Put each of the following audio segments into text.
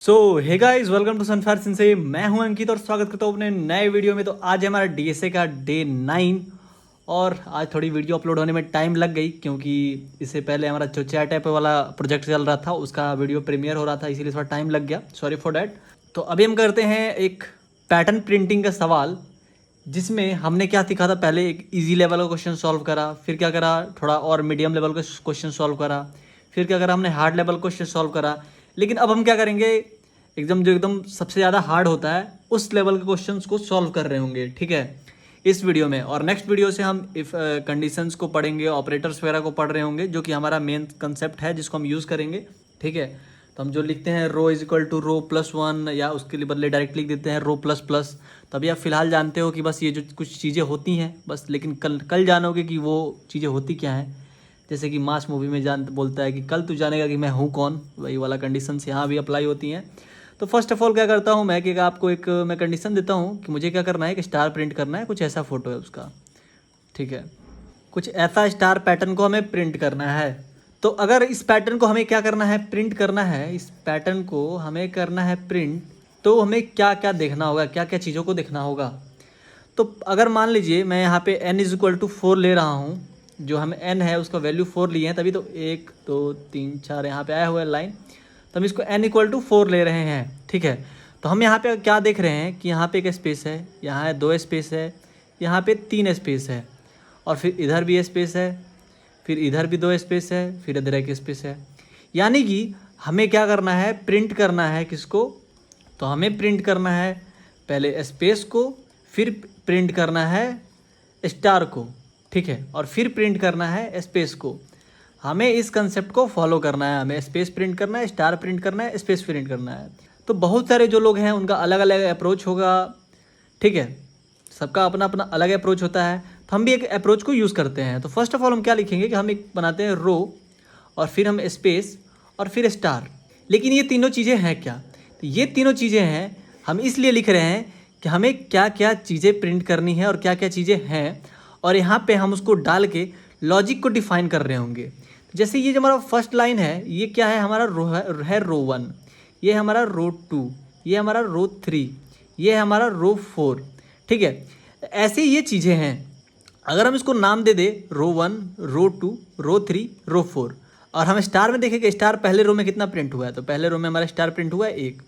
So hey guys, welcome to Sunfire sciences. मैं हूं अंकित और स्वागत करता हूं अपने नए वीडियो में। तो आज है हमारा डीएसए का डे 9 और आज थोड़ी वीडियो अपलोड होने में टाइम लग गई क्योंकि इससे पहले हमारा जो चैट ऐप वाला प्रोजेक्ट चल रहा था उसका वीडियो प्रीमियर हो रहा था, इसीलिए थोड़ा टाइम लग गया। Sorry for that. तो अभी हम करते हैं एक पैटर्न प्रिंटिंग का सवाल, जिसमें हमने क्या सीखा था। पहले एक इजी लेवल का क्वेश्चन सॉल्व करा, फिर क्या करा, थोड़ा और मीडियम लेवल का क्वेश्चन सॉल्व करा, फिर क्या करा, हमने हार्ड लेवल क्वेश्चन सॉल्व करा। लेकिन अब हम क्या करेंगे, एकदम सबसे ज़्यादा हार्ड होता है उस लेवल के क्वेश्चंस को सॉल्व कर रहे होंगे, ठीक है, इस वीडियो में। और नेक्स्ट वीडियो से हम इफ़ कंडीशंस को पढ़ेंगे, ऑपरेटर्स वगैरह को पढ़ रहे होंगे, जो कि हमारा मेन कंसेप्ट है जिसको हम यूज़ करेंगे, ठीक है। तो हम जो लिखते हैं row is equal to row plus one, या उसके लिए बदले डायरेक्ट लिख देते हैं रो प्लस प्लस। तो अभी आप फिलहाल जानते हो कि बस ये जो कुछ चीज़ें होती हैं बस, लेकिन कल जानोगे कि वो चीज़ें होती क्या हैं। जैसे कि मास मूवी में जान बोलता है कि कल तू जानेगा कि मैं हूँ कौन, वही वाला कंडीशंस यहाँ भी अप्लाई होती हैं। तो फर्स्ट ऑफ ऑल क्या करता हूँ मैं कि आपको एक मैं कंडीशन देता हूँ कि मुझे क्या करना है कि स्टार प्रिंट करना है, कुछ ऐसा फोटो है उसका, ठीक है। कुछ ऐसा स्टार पैटर्न को हमें प्रिंट करना है। तो अगर इस पैटर्न को हमें क्या करना है, प्रिंट करना है, इस पैटर्न को हमें करना है प्रिंट, तो हमें क्या क्या देखना होगा, क्या क्या चीज़ों को देखना होगा। तो अगर मान लीजिए मैं यहाँ पे n इज इक्वल टू 4 ले रहा हूँ, जो हम n है उसका वैल्यू 4 लिए हैं, तभी तो 1 2 3 4 यहाँ पे आया हुआ है लाइन। तो हम इसको n इक्वल टू 4 ले रहे हैं, ठीक है। तो हम यहाँ पे क्या देख रहे हैं कि यहाँ पे एक स्पेस है, यहाँ 2 स्पेस है, यहाँ पे 3 स्पेस है, और फिर इधर भी स्पेस है, फिर इधर भी 2 स्पेस है, फिर इधर एक स्पेस है। यानी कि हमें क्या करना है, प्रिंट करना है किसको। तो हमें प्रिंट करना है पहले स्पेस को, फिर प्रिंट करना है स्टार को, ठीक है, और फिर प्रिंट करना है स्पेस को। हमें इस कंसेप्ट को फॉलो करना है, हमें स्पेस प्रिंट करना है, स्टार प्रिंट करना है, स्पेस प्रिंट करना है। तो बहुत सारे जो लोग हैं उनका अलग अलग अप्रोच होगा, ठीक है, सबका अपना अपना अलग अप्रोच होता है। तो हम भी एक अप्रोच को यूज़ करते हैं। तो फर्स्ट ऑफ ऑल हम क्या लिखेंगे कि हम एक बनाते हैं रो, और फिर हम स्पेस, और फिर स्टार। लेकिन ये तीनों चीज़ें हैं क्या, तो ये तीनों चीज़ें हैं हम इसलिए लिख रहे हैं कि हमें क्या क्या चीज़ें प्रिंट करनी है और क्या क्या चीज़ें हैं, और यहाँ पे हम उसको डाल के लॉजिक को डिफाइन कर रहे होंगे। जैसे ये जो हमारा फर्स्ट लाइन है, ये क्या है, हमारा रो है रो 1, ये हमारा रो 2, ये हमारा रो 3, ये है हमारा रो 4, ठीक है। ऐसे ये चीज़ें हैं। अगर हम इसको नाम दे दे रो 1, रो 2, रो 3, रो 4, और हम स्टार में देखें कि स्टार पहले रो में कितना प्रिंट हुआ है, तो पहले रो में हमारा स्टार प्रिंट हुआ है 1,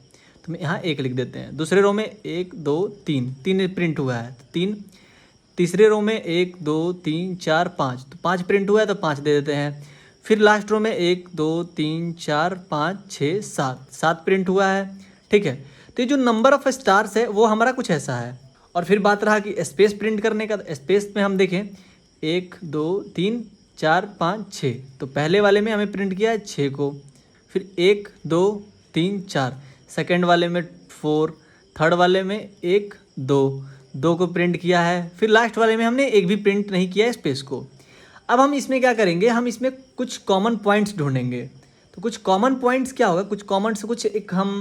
तो यहाँ 1 लिख देते हैं। दूसरे रो में 1 2 3, 3 प्रिंट हुआ है तो 3। तीसरे रो में 1 2 3 4 5, तो 5 प्रिंट हुआ है तो 5 दे देते हैं। फिर लास्ट रो में 1 2 3 4 5 6 7, 7 प्रिंट हुआ है, ठीक है। तो ये जो नंबर ऑफ स्टार्स है वो हमारा कुछ ऐसा है। और फिर बात रहा कि स्पेस प्रिंट करने का, स्पेस में हम देखें 1 2 3 4 5 6, तो पहले वाले में हमें प्रिंट किया है 6 को, फिर 1 2 3 4, सेकेंड वाले में 4, थर्ड वाले में 1 2 को प्रिंट किया है, फिर लास्ट वाले में हमने एक भी प्रिंट नहीं किया है स्पेस को। अब हम इसमें क्या करेंगे, हम इसमें कुछ कॉमन पॉइंट्स ढूंढेंगे। तो कुछ कॉमन पॉइंट्स क्या होगा, कुछ कॉमन से कुछ एक हम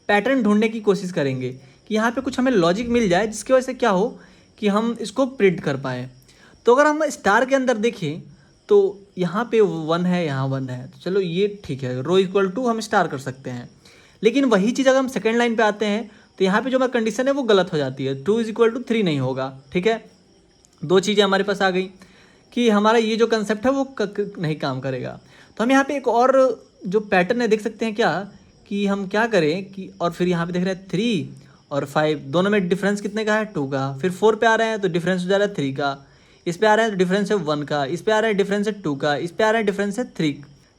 पैटर्न ढूंढने की कोशिश करेंगे कि यहाँ पे कुछ हमें लॉजिक मिल जाए जिसकी वजह से क्या हो कि हम इसको प्रिंट कर पाएँ। तो अगर हम स्टार के अंदर देखें तो यहाँ पे 1 है, यहाँ 1 है, तो चलो ये ठीक है, रो इक्वल टू हम स्टार कर सकते हैं। लेकिन वही चीज़ अगर हम सेकेंड लाइन पे आते हैं तो यहाँ पे जो हमारी कंडीशन है वो गलत हो जाती है, 2 इज इक्वल टू 3 नहीं होगा, ठीक है। दो चीज़ें हमारे पास आ गई कि हमारा ये जो कंसेप्ट है वो नहीं काम करेगा। तो हम यहाँ पे एक और जो पैटर्न है देख सकते हैं क्या, कि हम क्या करें कि, और फिर यहाँ पे देख रहे हैं 3 और 5 दोनों में डिफरेंस कितने का है, 2 का। फिर 4 पे आ रहे हैं तो डिफरेंस हो जा रहा है 3 का, इस पे आ रहे हैं तो डिफरेंस है 1 का, इस पे आ रहा है डिफरेंस है 2 का, इस पे आ रहा है डिफरेंस है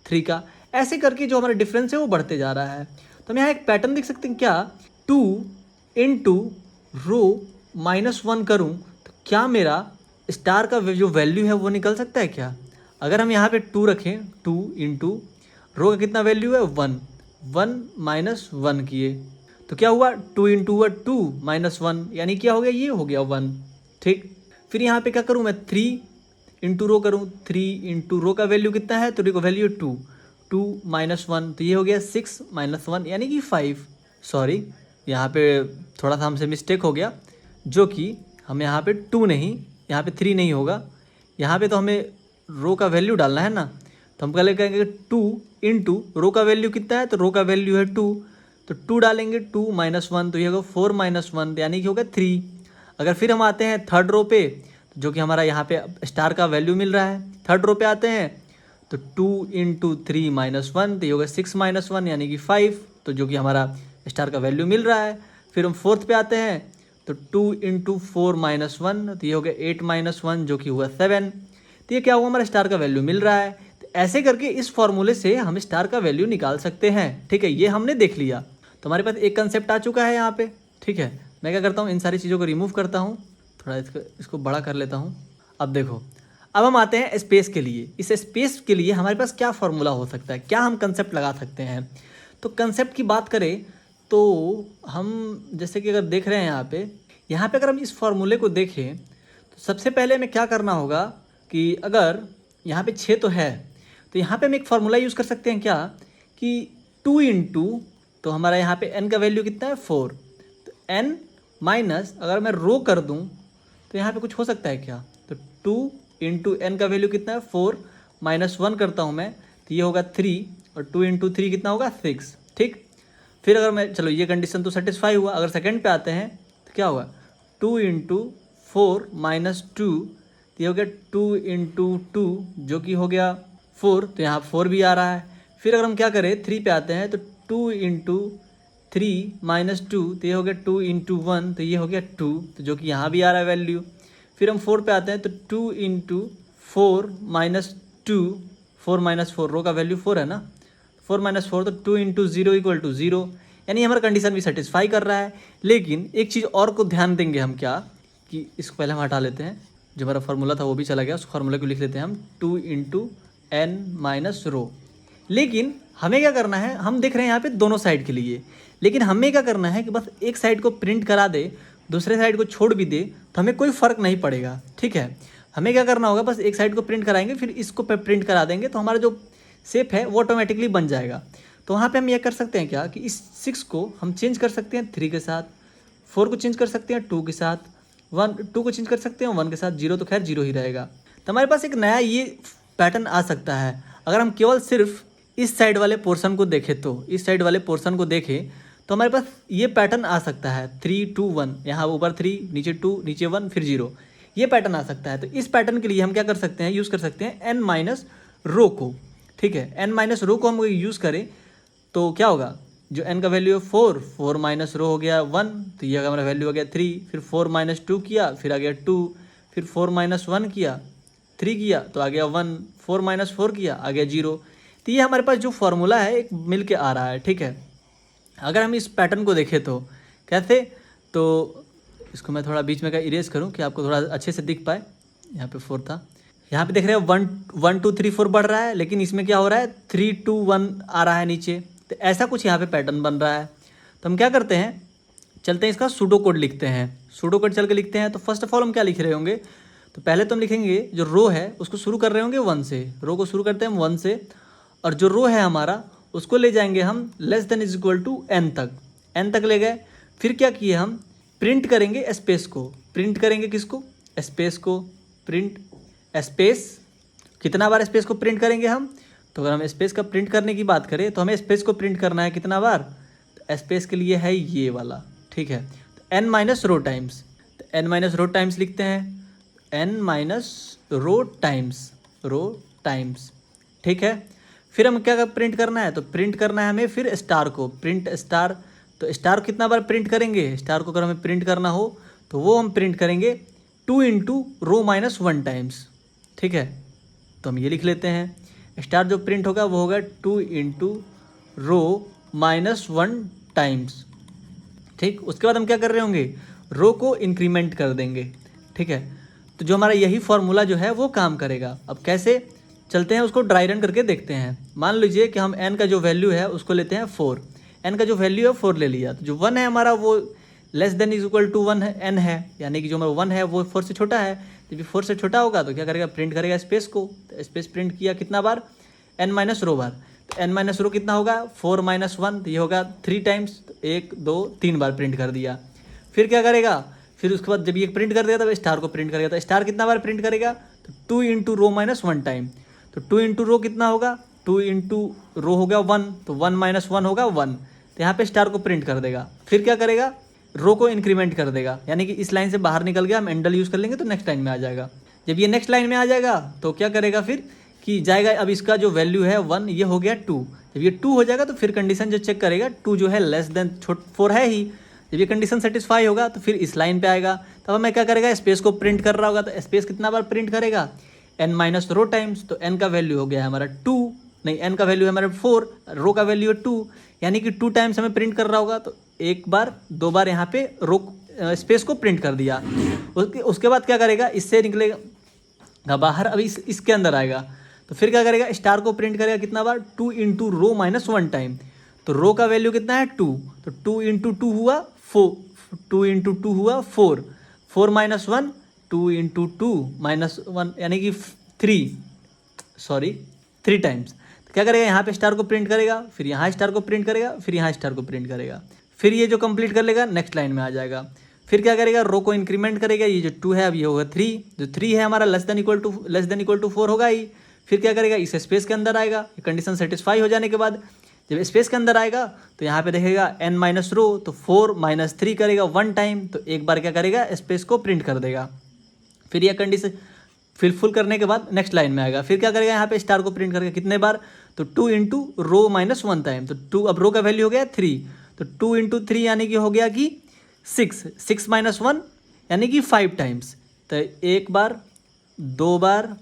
3 का। ऐसे करके जो हमारा डिफरेंस है वो बढ़ते जा रहा है। तो हम यहाँ एक पैटर्न देख सकते हैं क्या, 2 इंटू रो -1 करूँ तो क्या मेरा स्टार का जो वैल्यू है वो निकल सकता है क्या। अगर हम यहाँ पे 2 रखें, 2 इंटू रो का कितना वैल्यू है 1, 1 -1 किए तो क्या हुआ, 2 इंटू हुआ 2 -1, यानी क्या हो गया, ये हो गया 1, ठीक। फिर यहाँ पे क्या करूँ मैं, 3 इंटू रो करूँ, 3 इंटू रो का वैल्यू कितना है, तो रो का वैल्यू 2, 2 -1, तो ये हो गया 6 -1 यानी कि 5। सॉरी, यहाँ पे थोड़ा सा हमसे मिस्टेक हो गया, जो कि हम यहाँ पे 2 नहीं, यहाँ पे 3 नहीं होगा, यहाँ पे तो हमें रो का वैल्यू डालना है ना। तो हम पहले कहेंगे 2 इंटू रो का वैल्यू कितना है, तो रो का वैल्यू है 2, तो 2 डालेंगे 2 माइनस 1 तो ये होगा 4 माइनस 1 यानी कि होगा 3। अगर फिर हम आते हैं थर्ड रो पे जो कि हमारा यहाँ पे स्टार का वैल्यू मिल रहा है, थर्ड रो पे आते हैं तो 2 इंटू 3 माइनस 1 तो ये होगा 6 माइनस 1 यानी कि 5, तो जो कि हमारा स्टार का वैल्यू मिल रहा है। फिर हम फोर्थ पे आते हैं तो 2 इंटू 4 माइनस 1 तो ये हो गया 8 माइनस 1 जो कि हुआ 7, तो ये क्या हुआ हमारा स्टार का वैल्यू मिल रहा है। तो ऐसे करके इस फॉर्मूले से हम स्टार का वैल्यू निकाल सकते हैं। ठीक है, ये हमने देख लिया, तो हमारे पास एक कंसेप्ट आ चुका है यहाँ पे। ठीक है, मैं क्या करता हूँ, इन सारी चीज़ों को रिमूव करता हूँ, थोड़ा इसको बड़ा कर लेता हूँ। अब देखो, अब हम आते हैं स्पेस के लिए। इस स्पेस के लिए हमारे पास क्या फॉर्मूला हो सकता है, क्या हम कंसेप्ट लगा सकते हैं। तो कंसेप्ट की बात करें तो हम जैसे कि अगर देख रहे हैं यहाँ पे अगर हम इस फॉर्मूले को देखें तो सबसे पहले हमें क्या करना होगा कि अगर यहाँ पे 6 तो है तो यहाँ पे हम एक फार्मूला यूज़ कर सकते हैं क्या कि 2 इंटू, तो हमारा यहाँ पे n का वैल्यू कितना है 4, तो n माइनस अगर मैं रो कर दूँ तो यहाँ पे कुछ हो सकता है क्या, तो 2 इंटू एन का वैल्यू कितना है 4 माइनस 1 करता हूँ मैं तो ये होगा 3 और 2 इंटू 3 कितना होगा 6। ठीक, फिर अगर मैं, चलो ये कंडीशन तो सेटिस्फाई हुआ। अगर सेकंड पे आते हैं तो क्या होगा 2 इंटू 4 माइनस 2 तो ये हो गया 2 इंटू 2 जो कि हो गया 4, तो यहाँ 4 भी आ रहा है। फिर अगर हम क्या करें 3 पे आते हैं तो 2 इंटू 3 माइनस 2 तो ये हो गया 2 इंटू 1 तो ये हो गया 2, तो जो कि यहाँ भी आ रहा है वैल्यू। फिर हम 4 पे आते हैं तो 2 इंटू 4 माइनस 2, 4 माइनस 4 रो का वैल्यू 4 है ना, 4 माइनस 4 तो 2 इंटू 0 इक्वल टू 0, यानी हमारा कंडीशन भी सेटिस्फाई कर रहा है। लेकिन एक चीज़ और को ध्यान देंगे हम, क्या कि इसको पहले हम हटा लेते हैं, जो हमारा फार्मूला था वो भी चला गया, उस फार्मूला को लिख लेते हैं हम 2 इंटू एन माइनस रो। लेकिन हमें क्या करना है, हम देख रहे हैं यहाँ पे दोनों साइड के लिए, लेकिन हमें क्या करना है कि बस एक साइड को प्रिंट करा दे दूसरे साइड को छोड़ भी दे तो हमें कोई फ़र्क नहीं पड़ेगा। ठीक है, हमें क्या करना होगा, बस एक साइड को प्रिंट कराएंगे फिर इसको प्रिंट करा देंगे तो हमारा जो शेप है वो ऑटोमेटिकली बन जाएगा। तो वहाँ पे हम ये कर सकते हैं क्या कि इस 6 को हम चेंज कर सकते हैं 3 के साथ, 4 को चेंज कर सकते हैं 2 के साथ, 2 को चेंज कर सकते हैं 1 के साथ, 0 तो खैर 0 ही रहेगा। तो हमारे पास एक नया ये पैटर्न आ सकता है। अगर हम केवल सिर्फ इस साइड वाले पोर्शन को देखें तो इस साइड वाले पोर्शन को देखें तो हमारे पास ये पैटर्न आ सकता है 3 2 1, यहाँ ऊपर 3 नीचे 2 नीचे 1 फिर 0, ये पैटर्न आ सकता है। तो इस पैटर्न के लिए हम क्या कर सकते हैं, यूज़ कर सकते हैं एन माइनस रो को। ठीक है, एन माइनस रो को हम यूज़ करें तो क्या होगा, जो एन का वैल्यू है 4, 4 माइनस रो हो गया 1 तो ये हमारा वैल्यू हो गया 3, फिर 4 माइनस 2 किया फिर आ गया 2, फिर 4 माइनस 1 किया 3 किया तो आ गया 1, 4 माइनस 4 किया आ गया 0। तो ये हमारे पास जो फॉर्मूला है एक मिल के आ रहा है। ठीक है, अगर हम इस पैटर्न को देखें तो कैसे, तो इसको मैं थोड़ा बीच में का इरेज करूं कि आपको थोड़ा अच्छे से दिख पाए। यहाँ पे 4 था, यहाँ पे देख रहे हैं 1 2 3 4 बढ़ रहा है, लेकिन इसमें क्या हो रहा है 3 2 1 आ रहा है नीचे, तो ऐसा कुछ यहाँ पे पैटर्न बन रहा है। तो हम क्या करते हैं, चलते हैं इसका सूडो कोड लिखते हैं। सूडो कोड चल के लिखते हैं तो फर्स्ट ऑफ ऑल हम क्या लिख रहे होंगे, तो पहले तो हम लिखेंगे जो रो है उसको शुरू कर रहे होंगे 1 से, रो को शुरू करते हैं हम 1 से, और जो रो है हमारा उसको ले जाएंगे हम less than is equal to n तक ले गए। फिर क्या किए हम, प्रिंट करेंगे स्पेस को, प्रिंट करेंगे किसको, स्पेस को, प्रिंट स्पेस, कितना बार स्पेस को प्रिंट करेंगे हम, तो अगर हम स्पेस का प्रिंट करने की बात करें तो हमें स्पेस को प्रिंट करना है कितना बार, तो स्पेस के लिए है ये वाला। ठीक है, तो एन माइनस रो टाइम्स, तो एन माइनस रो टाइम्स लिखते हैं, एन माइनस रो टाइम्स। ठीक है, फिर हम क्या प्रिंट करना है, तो प्रिंट करना है हमें फिर स्टार को, प्रिंट स्टार, तो स्टार कितना बार प्रिंट करेंगे, स्टार को अगर हमें प्रिंट करना हो तो वो हम प्रिंट करेंगे 2 इंटू रो माइनस 1 टाइम्स। ठीक है, तो हम ये लिख लेते हैं, स्टार जो प्रिंट होगा वो होगा 2 इंटू रो माइनस 1 टाइम्स। ठीक, उसके बाद हम क्या कर रहे होंगे, रो को इंक्रीमेंट कर देंगे। ठीक है, तो जो हमारा यही फॉर्मूला जो है वो काम करेगा। अब कैसे, चलते हैं उसको ड्राई रन करके देखते हैं। मान लीजिए कि हम n का जो वैल्यू है उसको लेते हैं 4, n का जो वैल्यू है 4 ले लिया, तो जो 1 है हमारा वो less than is equal to 1 है, n है, यानी कि जो हमारा 1 है वो 4 से छोटा है। जब 4 से छोटा होगा तो क्या करेगा, प्रिंट करेगा स्पेस को, तो स्पेस प्रिंट किया कितना बार, n माइनस रो बार, तो n माइनस रो कितना होगा 4 माइनस 1 तो ये होगा 3 टाइम्स, 1 2 3 बार प्रिंट कर दिया। फिर क्या करेगा, फिर उसके बाद जब ये प्रिंट कर देगा तब स्टार को प्रिंट करेगा, तो स्टार कितना बार प्रिंट करेगा, तो 2 इंटू रो माइनस 1 टाइम, तो 2 इंटू रो कितना होगा, 2 इंटू रो हो गया 1, तो 1 माइनस 1 होगा 1, तो यहाँ पे स्टार को प्रिंट कर देगा। फिर क्या करेगा, रो को इंक्रीमेंट कर देगा, यानी कि इस लाइन से बाहर निकल गया, हम एंडल यूज़ कर लेंगे तो नेक्स्ट लाइन में आ जाएगा। जब ये नेक्स्ट लाइन में आ जाएगा तो क्या करेगा फिर कि जाएगा, अब इसका जो वैल्यू है 1, ये हो गया 2। जब ये 2 हो जाएगा तो फिर कंडीशन जो चेक करेगा 2 जो है लेस देन 4 है ही। जब ये कंडीशन सेटिस्फाई होगा तो फिर इस लाइन पे आएगा, तब हमें क्या करेगा, स्पेस को प्रिंट कर रहा होगा, तो स्पेस कितना बार प्रिंट करेगा, n माइनस रो टाइम्स। तो n का वैल्यू हो गया है हमारा 2, नहीं n का वैल्यू है हमारा 4, रो का वैल्यू है 2, यानी कि 2 टाइम्स हमें प्रिंट कर रहा होगा। तो एक बार 2 बार यहाँ पे रो स्पेस को प्रिंट कर दिया। उसके बाद क्या करेगा, इससे निकलेगा बाहर, अभी इसके अंदर आएगा तो फिर क्या करेगा, स्टार को प्रिंट करेगा कितना बार, 2 इंटू रो माइनस 1 टाइम। तो रो का वैल्यू कितना है 2, तो 2 इंटू 2 हुआ 4, 2 इंटू 2 हुआ 4, 4 माइनस 1, 2 इंटू 2 माइनस 1 यानी कि 3 टाइम्स। तो क्या करेगा, यहाँ पे स्टार को प्रिंट करेगा, फिर यहाँ स्टार को प्रिंट करेगा, फिर यहाँ स्टार को प्रिंट करेगा, फिर ये जो कंप्लीट कर लेगा नेक्स्ट लाइन में आ जाएगा। फिर क्या करेगा, रो को इंक्रीमेंट करेगा, ये जो 2 है अब ये होगा 3, जो 3 है हमारा लेस देन इक्वल टू 4 होगा ही। फिर क्या करेगा, इस स्पेस के अंदर आएगा, कंडीशन सेटिस्फाई हो जाने के बाद जब स्पेस के अंदर आएगा तो यहाँ पे देखेगा n माइनस रो, तो 4 माइनस 3 करेगा 1 टाइम, तो एक बार क्या करेगा, स्पेस को प्रिंट कर देगा। फिर यह कंडीशन फुल करने के बाद नेक्स्ट लाइन में आएगा, फिर क्या करेगा, यहाँ पे स्टार को प्रिंट करके कितने बार, तो 2 इंटू रो माइनस 1 टाइम, तो 2, अब रो का वैल्यू हो गया 3, तो 2 इंटू 3 यानी कि हो गया कि 6 माइनस 1 यानी कि 5 टाइम्स। तो एक बार, 2 बार,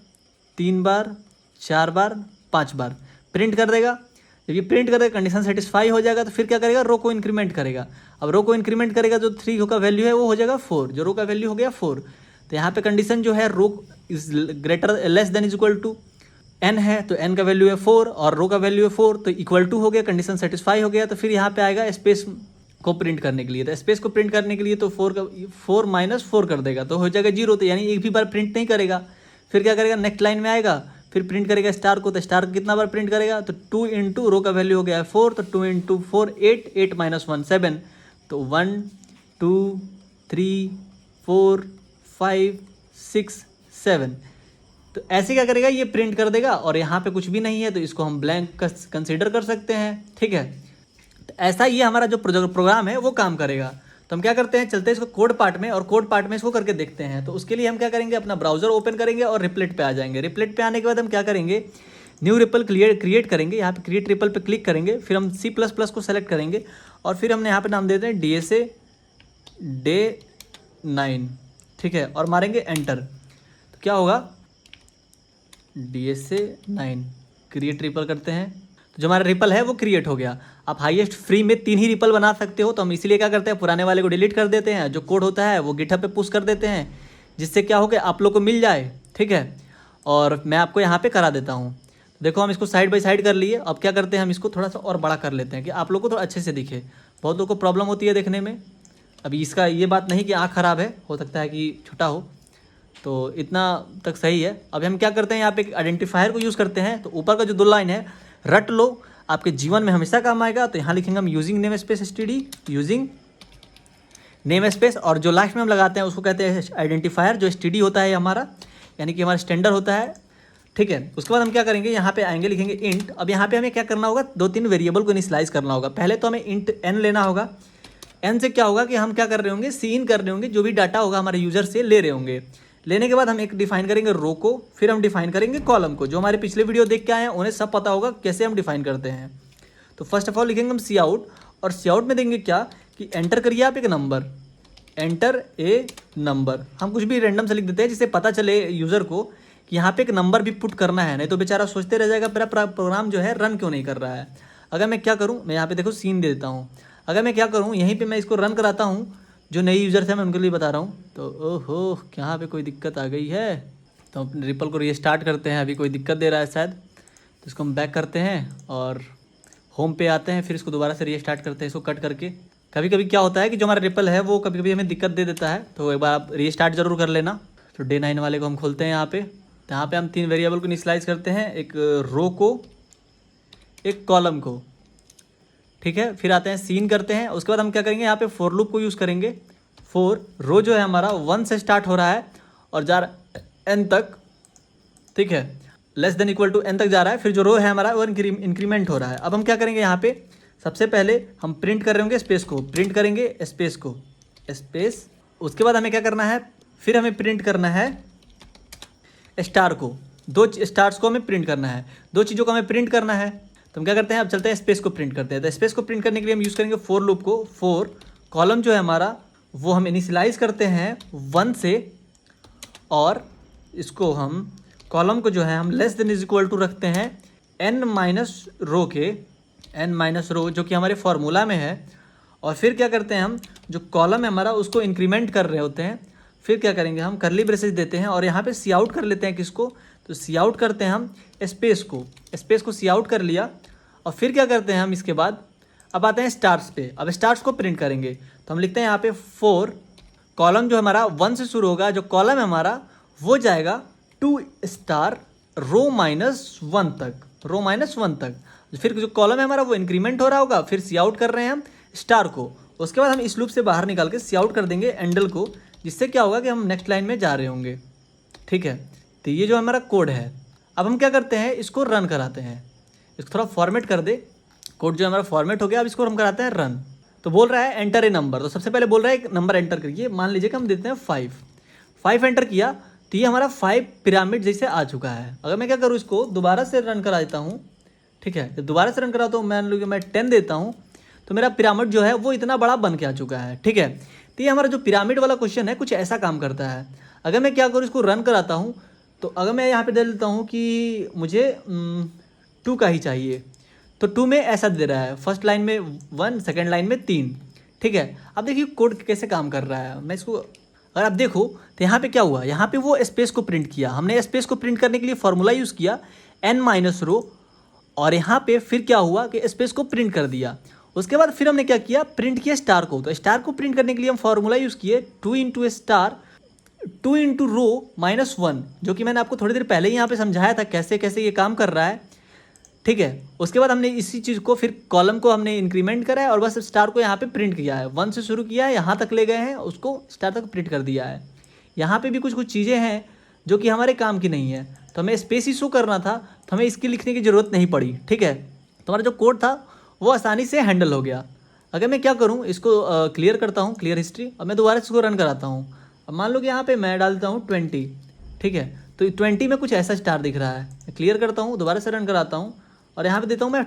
3 बार, 4 बार, 5 बार प्रिंट कर देगा। जब ये प्रिंट करेगा कंडीशन सेटिस्फाई हो जाएगा तो फिर क्या करेगा, रो को इंक्रीमेंट करेगा। अब रो को इंक्रीमेंट करेगा, जो 3 का वैल्यू है वो हो जाएगा 4, जो रो का वैल्यू हो गया 4। तो यहाँ पे कंडीशन जो है row is greater less than is equal to n है, तो n का वैल्यू है 4 और रो का वैल्यू है 4, तो इक्वल टू हो गया, कंडीशन सेटिस्फाई हो गया। तो फिर यहाँ पे आएगा स्पेस को प्रिंट करने के लिए, तो स्पेस को प्रिंट करने के लिए तो 4 माइनस 4 कर देगा, तो हो जाएगा 0, तो यानी एक भी बार प्रिंट नहीं करेगा। फिर क्या करेगा, नेक्स्ट लाइन में आएगा, फिर प्रिंट करेगा स्टार को, तो स्टार को कितना बार प्रिंट करेगा, तो 2 इंटू रो का वैल्यू हो गया है 4, तो 2 इंटू 4 8, 8 माइनस 1 7, तो 1 2 3 4 5 6 7। तो ऐसे क्या करेगा, ये प्रिंट कर देगा और यहाँ पे कुछ भी नहीं है तो इसको हम ब्लैंक कंसीडर कर सकते हैं, ठीक है। तो ऐसा ये हमारा जो प्रोग्राम है वो काम करेगा। तो हम क्या करते हैं, चलते हैं इसको कोड पार्ट में और कोड पार्ट में इसको करके देखते हैं। तो उसके लिए हम क्या करेंगे, अपना ब्राउजर ओपन करेंगे और रिप्लेट पे आ जाएंगे। रिप्लेट पे आने के बाद हम क्या करेंगे, न्यू रिपल क्रिएट करेंगे, यहाँ पे क्रिएट रिपल पे क्लिक करेंगे, फिर हम C++ को सेलेक्ट करेंगे और फिर हमने यहाँ पे नाम देते हैं DSA Day 9, ठीक है, और मारेंगे एंटर। तो क्या होगा, DSA 9 क्रिएट रिपल करते हैं, तो जो हमारा रिपल है वो क्रिएट हो गया। आप हाईएस्ट फ्री में 3 ही रिपल बना सकते हो, तो हम इसीलिए क्या करते हैं, पुराने वाले को डिलीट कर देते हैं, जो कोड होता है वो गिटहब पे पुश कर देते हैं, जिससे क्या हो कि आप लोग को मिल जाए, ठीक है। और मैं आपको यहाँ पे करा देता हूँ। देखो हम इसको साइड बाई साइड कर लिए, अब क्या करते हैं, हम इसको थोड़ा सा और बड़ा कर लेते हैं कि आप लोग को थोड़ा अच्छे से दिखे। बहुत लोगों को प्रॉब्लम होती है देखने में। अभी इसका ये बात नहीं कि आँख ख़राब है, हो सकता है कि छोटा हो, तो इतना तक सही है। अब हम क्या करते हैं, यहाँ पे आइडेंटिफायर को यूज़ करते हैं। तो ऊपर का जो 2 लाइन है रट लो, आपके जीवन में हमेशा काम आएगा। तो यहाँ लिखेंगे हम using name space STD, using name space, और जो लास्ट में हम लगाते हैं उसको कहते हैं आइडेंटिफायर, जो STD होता है हमारा, यानी कि हमारा स्टैंडर्ड होता है, ठीक है। उसके बाद हम क्या करेंगे, यहाँ पे आएंगे, लिखेंगे इंट। अब यहाँ पे हमें क्या करना होगा, 2-3 वेरिएबल को इनिशियलाइज करना होगा। पहले तो हमें इंट n लेना होगा। n से क्या होगा कि हम क्या कर रहे होंगे, सी इन कर रहे होंगे, जो भी डाटा होगा हमारे यूजर से ले रहे होंगे। लेने के बाद हम एक डिफाइन करेंगे रो को, फिर हम डिफाइन करेंगे कॉलम को। जो हमारे पिछले वीडियो देख के आए हैं उन्हें सब पता होगा कैसे हम डिफाइन करते हैं। तो फर्स्ट ऑफ ऑल लिखेंगे हम सी आउट, और सी आउट में देंगे क्या कि एंटर करिए आप एक नंबर, एंटर ए नंबर। हम कुछ भी रैंडम से लिख देते हैं जिससे पता चले यूज़र को कि यहाँ पे एक नंबर भी पुट करना है, नहीं तो बेचारा सोचते रह जाएगा मेरा प्रोग्राम जो है रन क्यों नहीं कर रहा है। अगर मैं क्या करूँ, मैं यहाँ पे देखो सीन दे देता हूँ। अगर मैं क्या करूँ, यहीं पर मैं इसको रन कराता हूँ, जो नए यूज़र्स हैं मैं उनके लिए बता रहा हूँ। तो ओहो, यहाँ पे कोई दिक्कत आ गई है, तो अपने रिपल को रीस्टार्ट करते हैं। अभी कोई दिक्कत दे रहा है शायद, तो इसको हम बैक करते हैं और होम पे आते हैं, फिर इसको दोबारा से रीस्टार्ट करते हैं इसको कट करके। कभी कभी क्या होता है कि जो हमारा रिपल है वो कभी कभी हमें दिक्कत दे देता है, तो एक बार आप रीस्टार्ट जरूर कर लेना। तो Day 9 वाले को हम खोलते हैं यहाँ पे। तो यहाँ पे हम 3 वेरिएबल को इनिशियलाइज करते हैं, एक रो को, एक कॉलम को, ठीक है। फिर आते हैं सीन करते हैं। उसके बाद हम क्या करेंगे, यहाँ पे फॉर लूप को यूज़ करेंगे। फॉर रो जो है हमारा 1 से स्टार्ट हो रहा है और जा रहा है n तक, ठीक है, less than equal to n तक जा रहा है। फिर जो रो है हमारा वो इंक्रीमेंट हो रहा है। अब हम क्या करेंगे, यहाँ पे सबसे पहले हम प्रिंट कर रहे होंगे स्पेस को, प्रिंट करेंगे स्पेस को, स्पेस। उसके बाद हमें क्या करना है, फिर हमें प्रिंट करना है स्टार को, दो स्टार्स को हमें प्रिंट करना है, दो चीज़ों को हमें प्रिंट करना है। तो हम क्या करते हैं, अब चलते हैं स्पेस को प्रिंट करते हैं। तो स्पेस को प्रिंट करने के लिए हम यूज़ करेंगे फॉर लूप को। फॉर कॉलम जो है हमारा वो हम इनिशियलाइज करते हैं 1 से, और इसको हम कॉलम को जो है हम less than is equal to रखते हैं n माइनस रो के, n माइनस रो जो कि हमारे फॉर्मूला में है। और फिर क्या करते हैं, हम जो कॉलम है हमारा उसको इंक्रीमेंट कर रहे होते हैं। फिर क्या करेंगे, हम करली ब्रेसेस देते हैं और यहाँ पे सी आउट कर लेते हैं किसको, तो सी आउट करते हैं हम स्पेस को, स्पेस को सी आउट कर लिया। और फिर क्या करते हैं हम इसके बाद, अब आते हैं स्टार्स पे। अब स्टार्स को प्रिंट करेंगे तो हम लिखते हैं यहाँ पे फॉर कॉलम जो हमारा 1 से शुरू होगा, जो कॉलम है हमारा वो जाएगा 2 स्टार रो माइनस 1 तक, रो माइनस 1 तक। फिर जो कॉलम है हमारा वो इंक्रीमेंट हो रहा होगा, फिर सी आउट कर रहे हैं हम स्टार को। उसके बाद हम इस लूप से बाहर निकाल के सी आउट कर देंगे एंडल को, जिससे क्या होगा कि हम नेक्स्ट लाइन में जा रहे होंगे। ठीक है, तो ये जो हमारा कोड है, अब हम क्या करते हैं, इसको रन कराते हैं। इसको थोड़ा फॉर्मेट कर दे, कोड जो हमारा फॉर्मेट हो गया। अब इसको हम कराते हैं रन। तो बोल रहा है एंटर ए नंबर, तो सबसे पहले बोल रहा है एक नंबर एंटर करिए। मान लीजिए कि हम देते हैं 5 एंटर किया तो ये हमारा 5 पिरामिड जैसे आ चुका है। अगर मैं क्या करूँ, इसको दोबारा से रन करा देता हूँ। ठीक है, जब दोबारा से रन कराता हूँ, मान लो कि मैं 10 देता हूँ, तो मेरा पिरामिड जो है वो इतना बड़ा बन के आ चुका है। ठीक है, तो ये हमारा जो पिरामिड वाला क्वेश्चन है कुछ ऐसा काम करता है। अगर मैं क्या करूँ, इसको रन कराता हूँ, तो अगर मैं यहाँ पे दे देता हूँ कि मुझे 2 का ही चाहिए, तो 2 में ऐसा दे रहा है, फर्स्ट लाइन में 1, सेकेंड लाइन में 3। ठीक है, अब देखिए कोड कैसे काम कर रहा है। मैं इसको अगर आप देखो तो यहाँ पे क्या हुआ, यहाँ पे वो स्पेस को प्रिंट किया हमने। स्पेस को प्रिंट करने के लिए फॉर्मूला यूज़ किया n माइनस रो, और यहाँ पे फिर क्या हुआ कि स्पेस को प्रिंट कर दिया। उसके बाद फिर हमने क्या किया, प्रिंट किया स्टार को। तो स्टार को प्रिंट करने के लिए हम फॉर्मूला यूज़ किए 2 इंटू स्टार 2 इंटू रो माइनस 1, जो कि मैंने आपको थोड़ी देर पहले ही यहाँ पे समझाया था कैसे कैसे ये काम कर रहा है। ठीक है, उसके बाद हमने इसी चीज़ को फिर कॉलम को हमने इंक्रीमेंट करा है और बस स्टार को यहाँ पे प्रिंट किया है। 1 से शुरू किया है, यहाँ तक ले गए हैं, उसको स्टार तक प्रिंट कर दिया है। यहाँ पे भी कुछ कुछ चीज़ें हैं जो कि हमारे काम की नहीं है, तो हमें स्पेस ही शो करना था, तो हमें इसकी लिखने की ज़रूरत नहीं पड़ी। ठीक है, तो हमारा जो कोड था वो आसानी से हैंडल हो गया। अगर मैं क्या करूँ, इसको क्लियर करता हूँ, क्लियर हिस्ट्री, और मैं दोबारा इसको रन कराता हूँ। अब मान लो कि यहाँ पे मैं डालता हूँ 20। ठीक है, तो 20 में कुछ ऐसा स्टार दिख रहा है। मैं क्लियर करता हूँ, दोबारा से रन कराता हूँ, और यहाँ पे देता हूँ मैं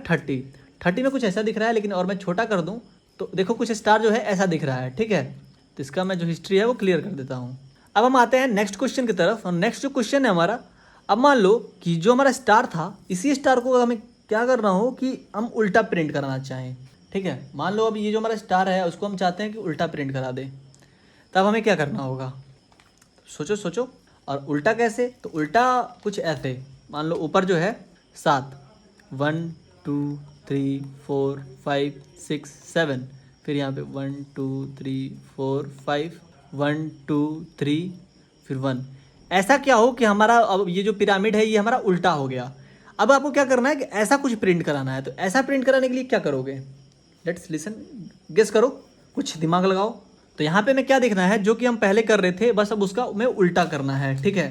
30 में कुछ ऐसा दिख रहा है, लेकिन और मैं छोटा कर दूँ तो देखो कुछ स्टार जो है ऐसा दिख रहा है। ठीक है, तो इसका मैं जो हिस्ट्री है वो क्लियर कर देता हूँ। अब हम आते हैं नेक्स्ट क्वेश्चन की तरफ। और नेक्स्ट जो क्वेश्चन है हमारा, अब मान लो कि जो हमारा स्टार था, इसी स्टार को हमें क्या करना हो कि हम उल्टा प्रिंट कराना चाहें। ठीक है, मान लो अब ये जो हमारा स्टार है उसको हम चाहते हैं कि उल्टा प्रिंट करा दे, तब हमें क्या करना होगा, सोचो सोचो। और उल्टा कैसे, तो उल्टा कुछ ऐसे, मान लो ऊपर जो है 7, 1 2 3 4 5 6 7, फिर यहाँ पे 1 2 3 4 5 1 2 3 फिर 1। ऐसा क्या हो कि हमारा अब ये जो पिरामिड है ये हमारा उल्टा हो गया। अब आपको क्या करना है कि ऐसा कुछ प्रिंट कराना है। तो ऐसा प्रिंट कराने के लिए क्या करोगे, लेट्स लिसन, गेस करो, कुछ दिमाग लगाओ। तो यहाँ पे मैं क्या देखना है, जो कि हम पहले कर रहे थे बस अब उसका हमें उल्टा करना है। ठीक है,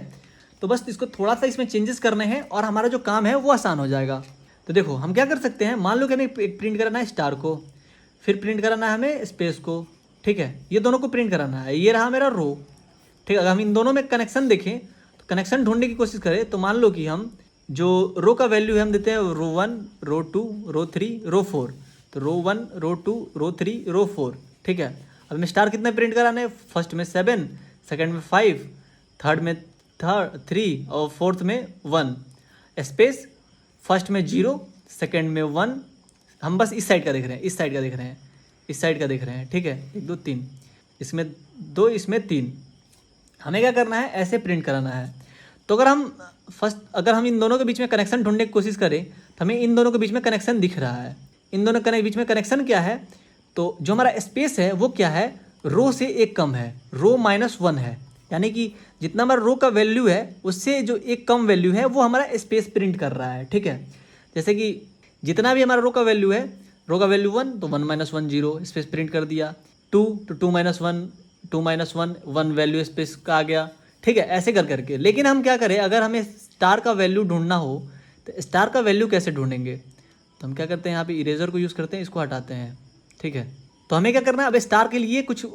तो बस इसको थोड़ा सा इसमें चेंजेस करने हैं और हमारा जो काम है वो आसान हो जाएगा। तो देखो हम क्या कर सकते हैं, मान लो कि हमें एक प्रिंट कराना है स्टार को, फिर प्रिंट कराना है हमें स्पेस को। ठीक है, ये दोनों को प्रिंट कराना है, ये रहा मेरा रो। ठीक है, अगर हम इन दोनों में कनेक्शन देखें, तो कनेक्शन ढूंढने की कोशिश करें, तो मान लो कि हम जो रो का वैल्यू है हम देते हैं रो 1 रो 2 रो 3 रो 4। तो रो 1 रो 2 रो 3 रो 4। ठीक है, अब हमें स्टार कितने प्रिंट कराने हैं, फर्स्ट में 7, सेकंड में 5, थर्ड में 3 और फोर्थ में 1। स्पेस फर्स्ट में 0, सेकंड में 1। हम बस इस साइड का देख रहे हैं, इस साइड का देख रहे हैं, इस साइड का देख रहे हैं। ठीक है, 1 2 3, इसमें 2 इसमें 3। हमें क्या करना है, ऐसे प्रिंट कराना है। तो अगर हम इन दोनों के बीच में कनेक्शन ढूंढने की कोशिश करें, तो हमें इन दोनों के बीच में कनेक्शन दिख रहा है। इन दोनों के बीच में कनेक्शन क्या है, तो जो हमारा स्पेस है वो क्या है, रो से एक कम है, रो -1 है। यानी कि जितना हमारा रो का वैल्यू है उससे जो एक कम वैल्यू है वो हमारा स्पेस प्रिंट कर रहा है। ठीक है, जैसे कि जितना भी हमारा रो का वैल्यू है, रो का वैल्यू 1 तो 1 -1 0 स्पेस प्रिंट कर दिया, 2 तो 2 -1 2 -1 1 वैल्यू स्पेस का आ गया। ठीक है, ऐसे कर करके। लेकिन हम क्या करें, अगर हमें स्टार का वैल्यू ढूंढना हो तो स्टार का वैल्यू कैसे ढूंढेंगे, तो हम क्या करते हैं, यहाँ पे इरेजर को यूज़ करते हैं, इसको हटाते हैं, ठीक है। तो हमें क्या करना है, अब स्टार के लिए कुछ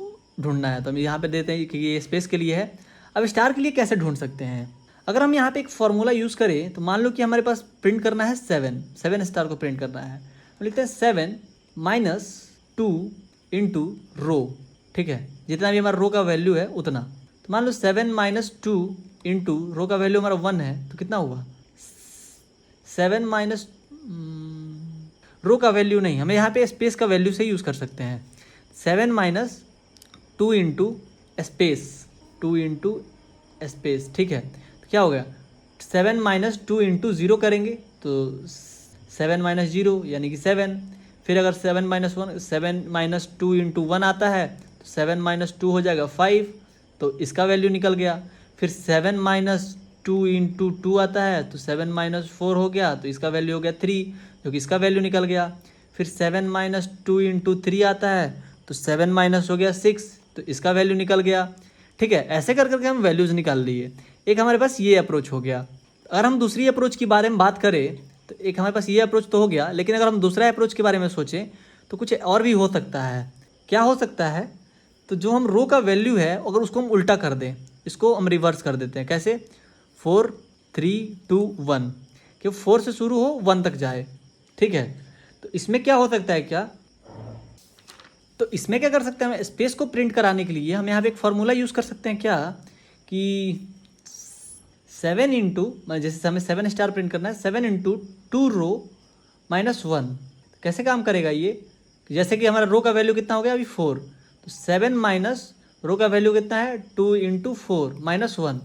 ढूंढना है, तो हम यहाँ पे देते हैं कि ये स्पेस के लिए है। अब स्टार के लिए कैसे ढूंढ सकते हैं, अगर हम यहाँ पे एक फॉर्मूला यूज़ करें, तो मान लो कि हमारे पास प्रिंट करना है 7 स्टार को प्रिंट करना है, तो लिखते हैं 7 माइनस 2 इंटू रो, ठीक है, जितना भी हमारा रो का वैल्यू है उतना। तो मान लो 7 माइनस 2 इंटू रो का वैल्यू हमारा 1 है, तो कितना हुआ 7 माइनस रो का वैल्यू नहीं, हमें यहाँ पे स्पेस का वैल्यू से यूज़ कर सकते हैं। 7 माइनस 2 इंटू स्पेस, ठीक है। तो क्या हो गया, 7 माइनस 2 इंटू ज़ीरो करेंगे तो 7 माइनस जीरो यानी कि 7। फिर अगर 7 माइनस 2 इंटू 1 आता है तो 7 माइनस 2 हो जाएगा 5, तो इसका वैल्यू निकल गया। फिर 7 माइनस 2 इंटू 2 आता है तो 7 माइनस 4 हो गया, तो इसका वैल्यू हो गया 3, जो कि इसका वैल्यू निकल गया। फिर 7 माइनस 2 इंटू 3 आता है तो 7 माइनस हो गया 6, तो इसका वैल्यू निकल गया, ठीक है। ऐसे कर करके हम वैल्यूज़ निकाल लिए। एक हमारे पास ये अप्रोच हो गया। अगर हम दूसरी अप्रोच के बारे में बात करें तो एक हमारे पास ये अप्रोच तो हो गया, लेकिन अगर हम दूसरा अप्रोच के बारे में सोचें तो कुछ और भी हो सकता है। क्या हो सकता है, तो जो हम रो का वैल्यू है अगर उसको हम उल्टा कर दें, इसको हम रिवर्स कर देते हैं। कैसे, 4 3 2 1, कि 4 से शुरू हो 1 तक जाए, ठीक है। तो इसमें क्या हो सकता है, तो इसमें क्या कर सकते हैं, हम स्पेस को प्रिंट कराने के लिए हम यहाँ पे एक फार्मूला यूज़ कर सकते हैं, क्या कि 7 इंटू, जैसे हमें 7 स्टार प्रिंट करना है, 7 इंटू 2 रो माइनस 1। कैसे काम करेगा ये, जैसे कि हमारा रो का वैल्यू कितना हो गया अभी 4, तो 7 माइनस रो का वैल्यू कितना है 2 इंटू 4 माइनस 1,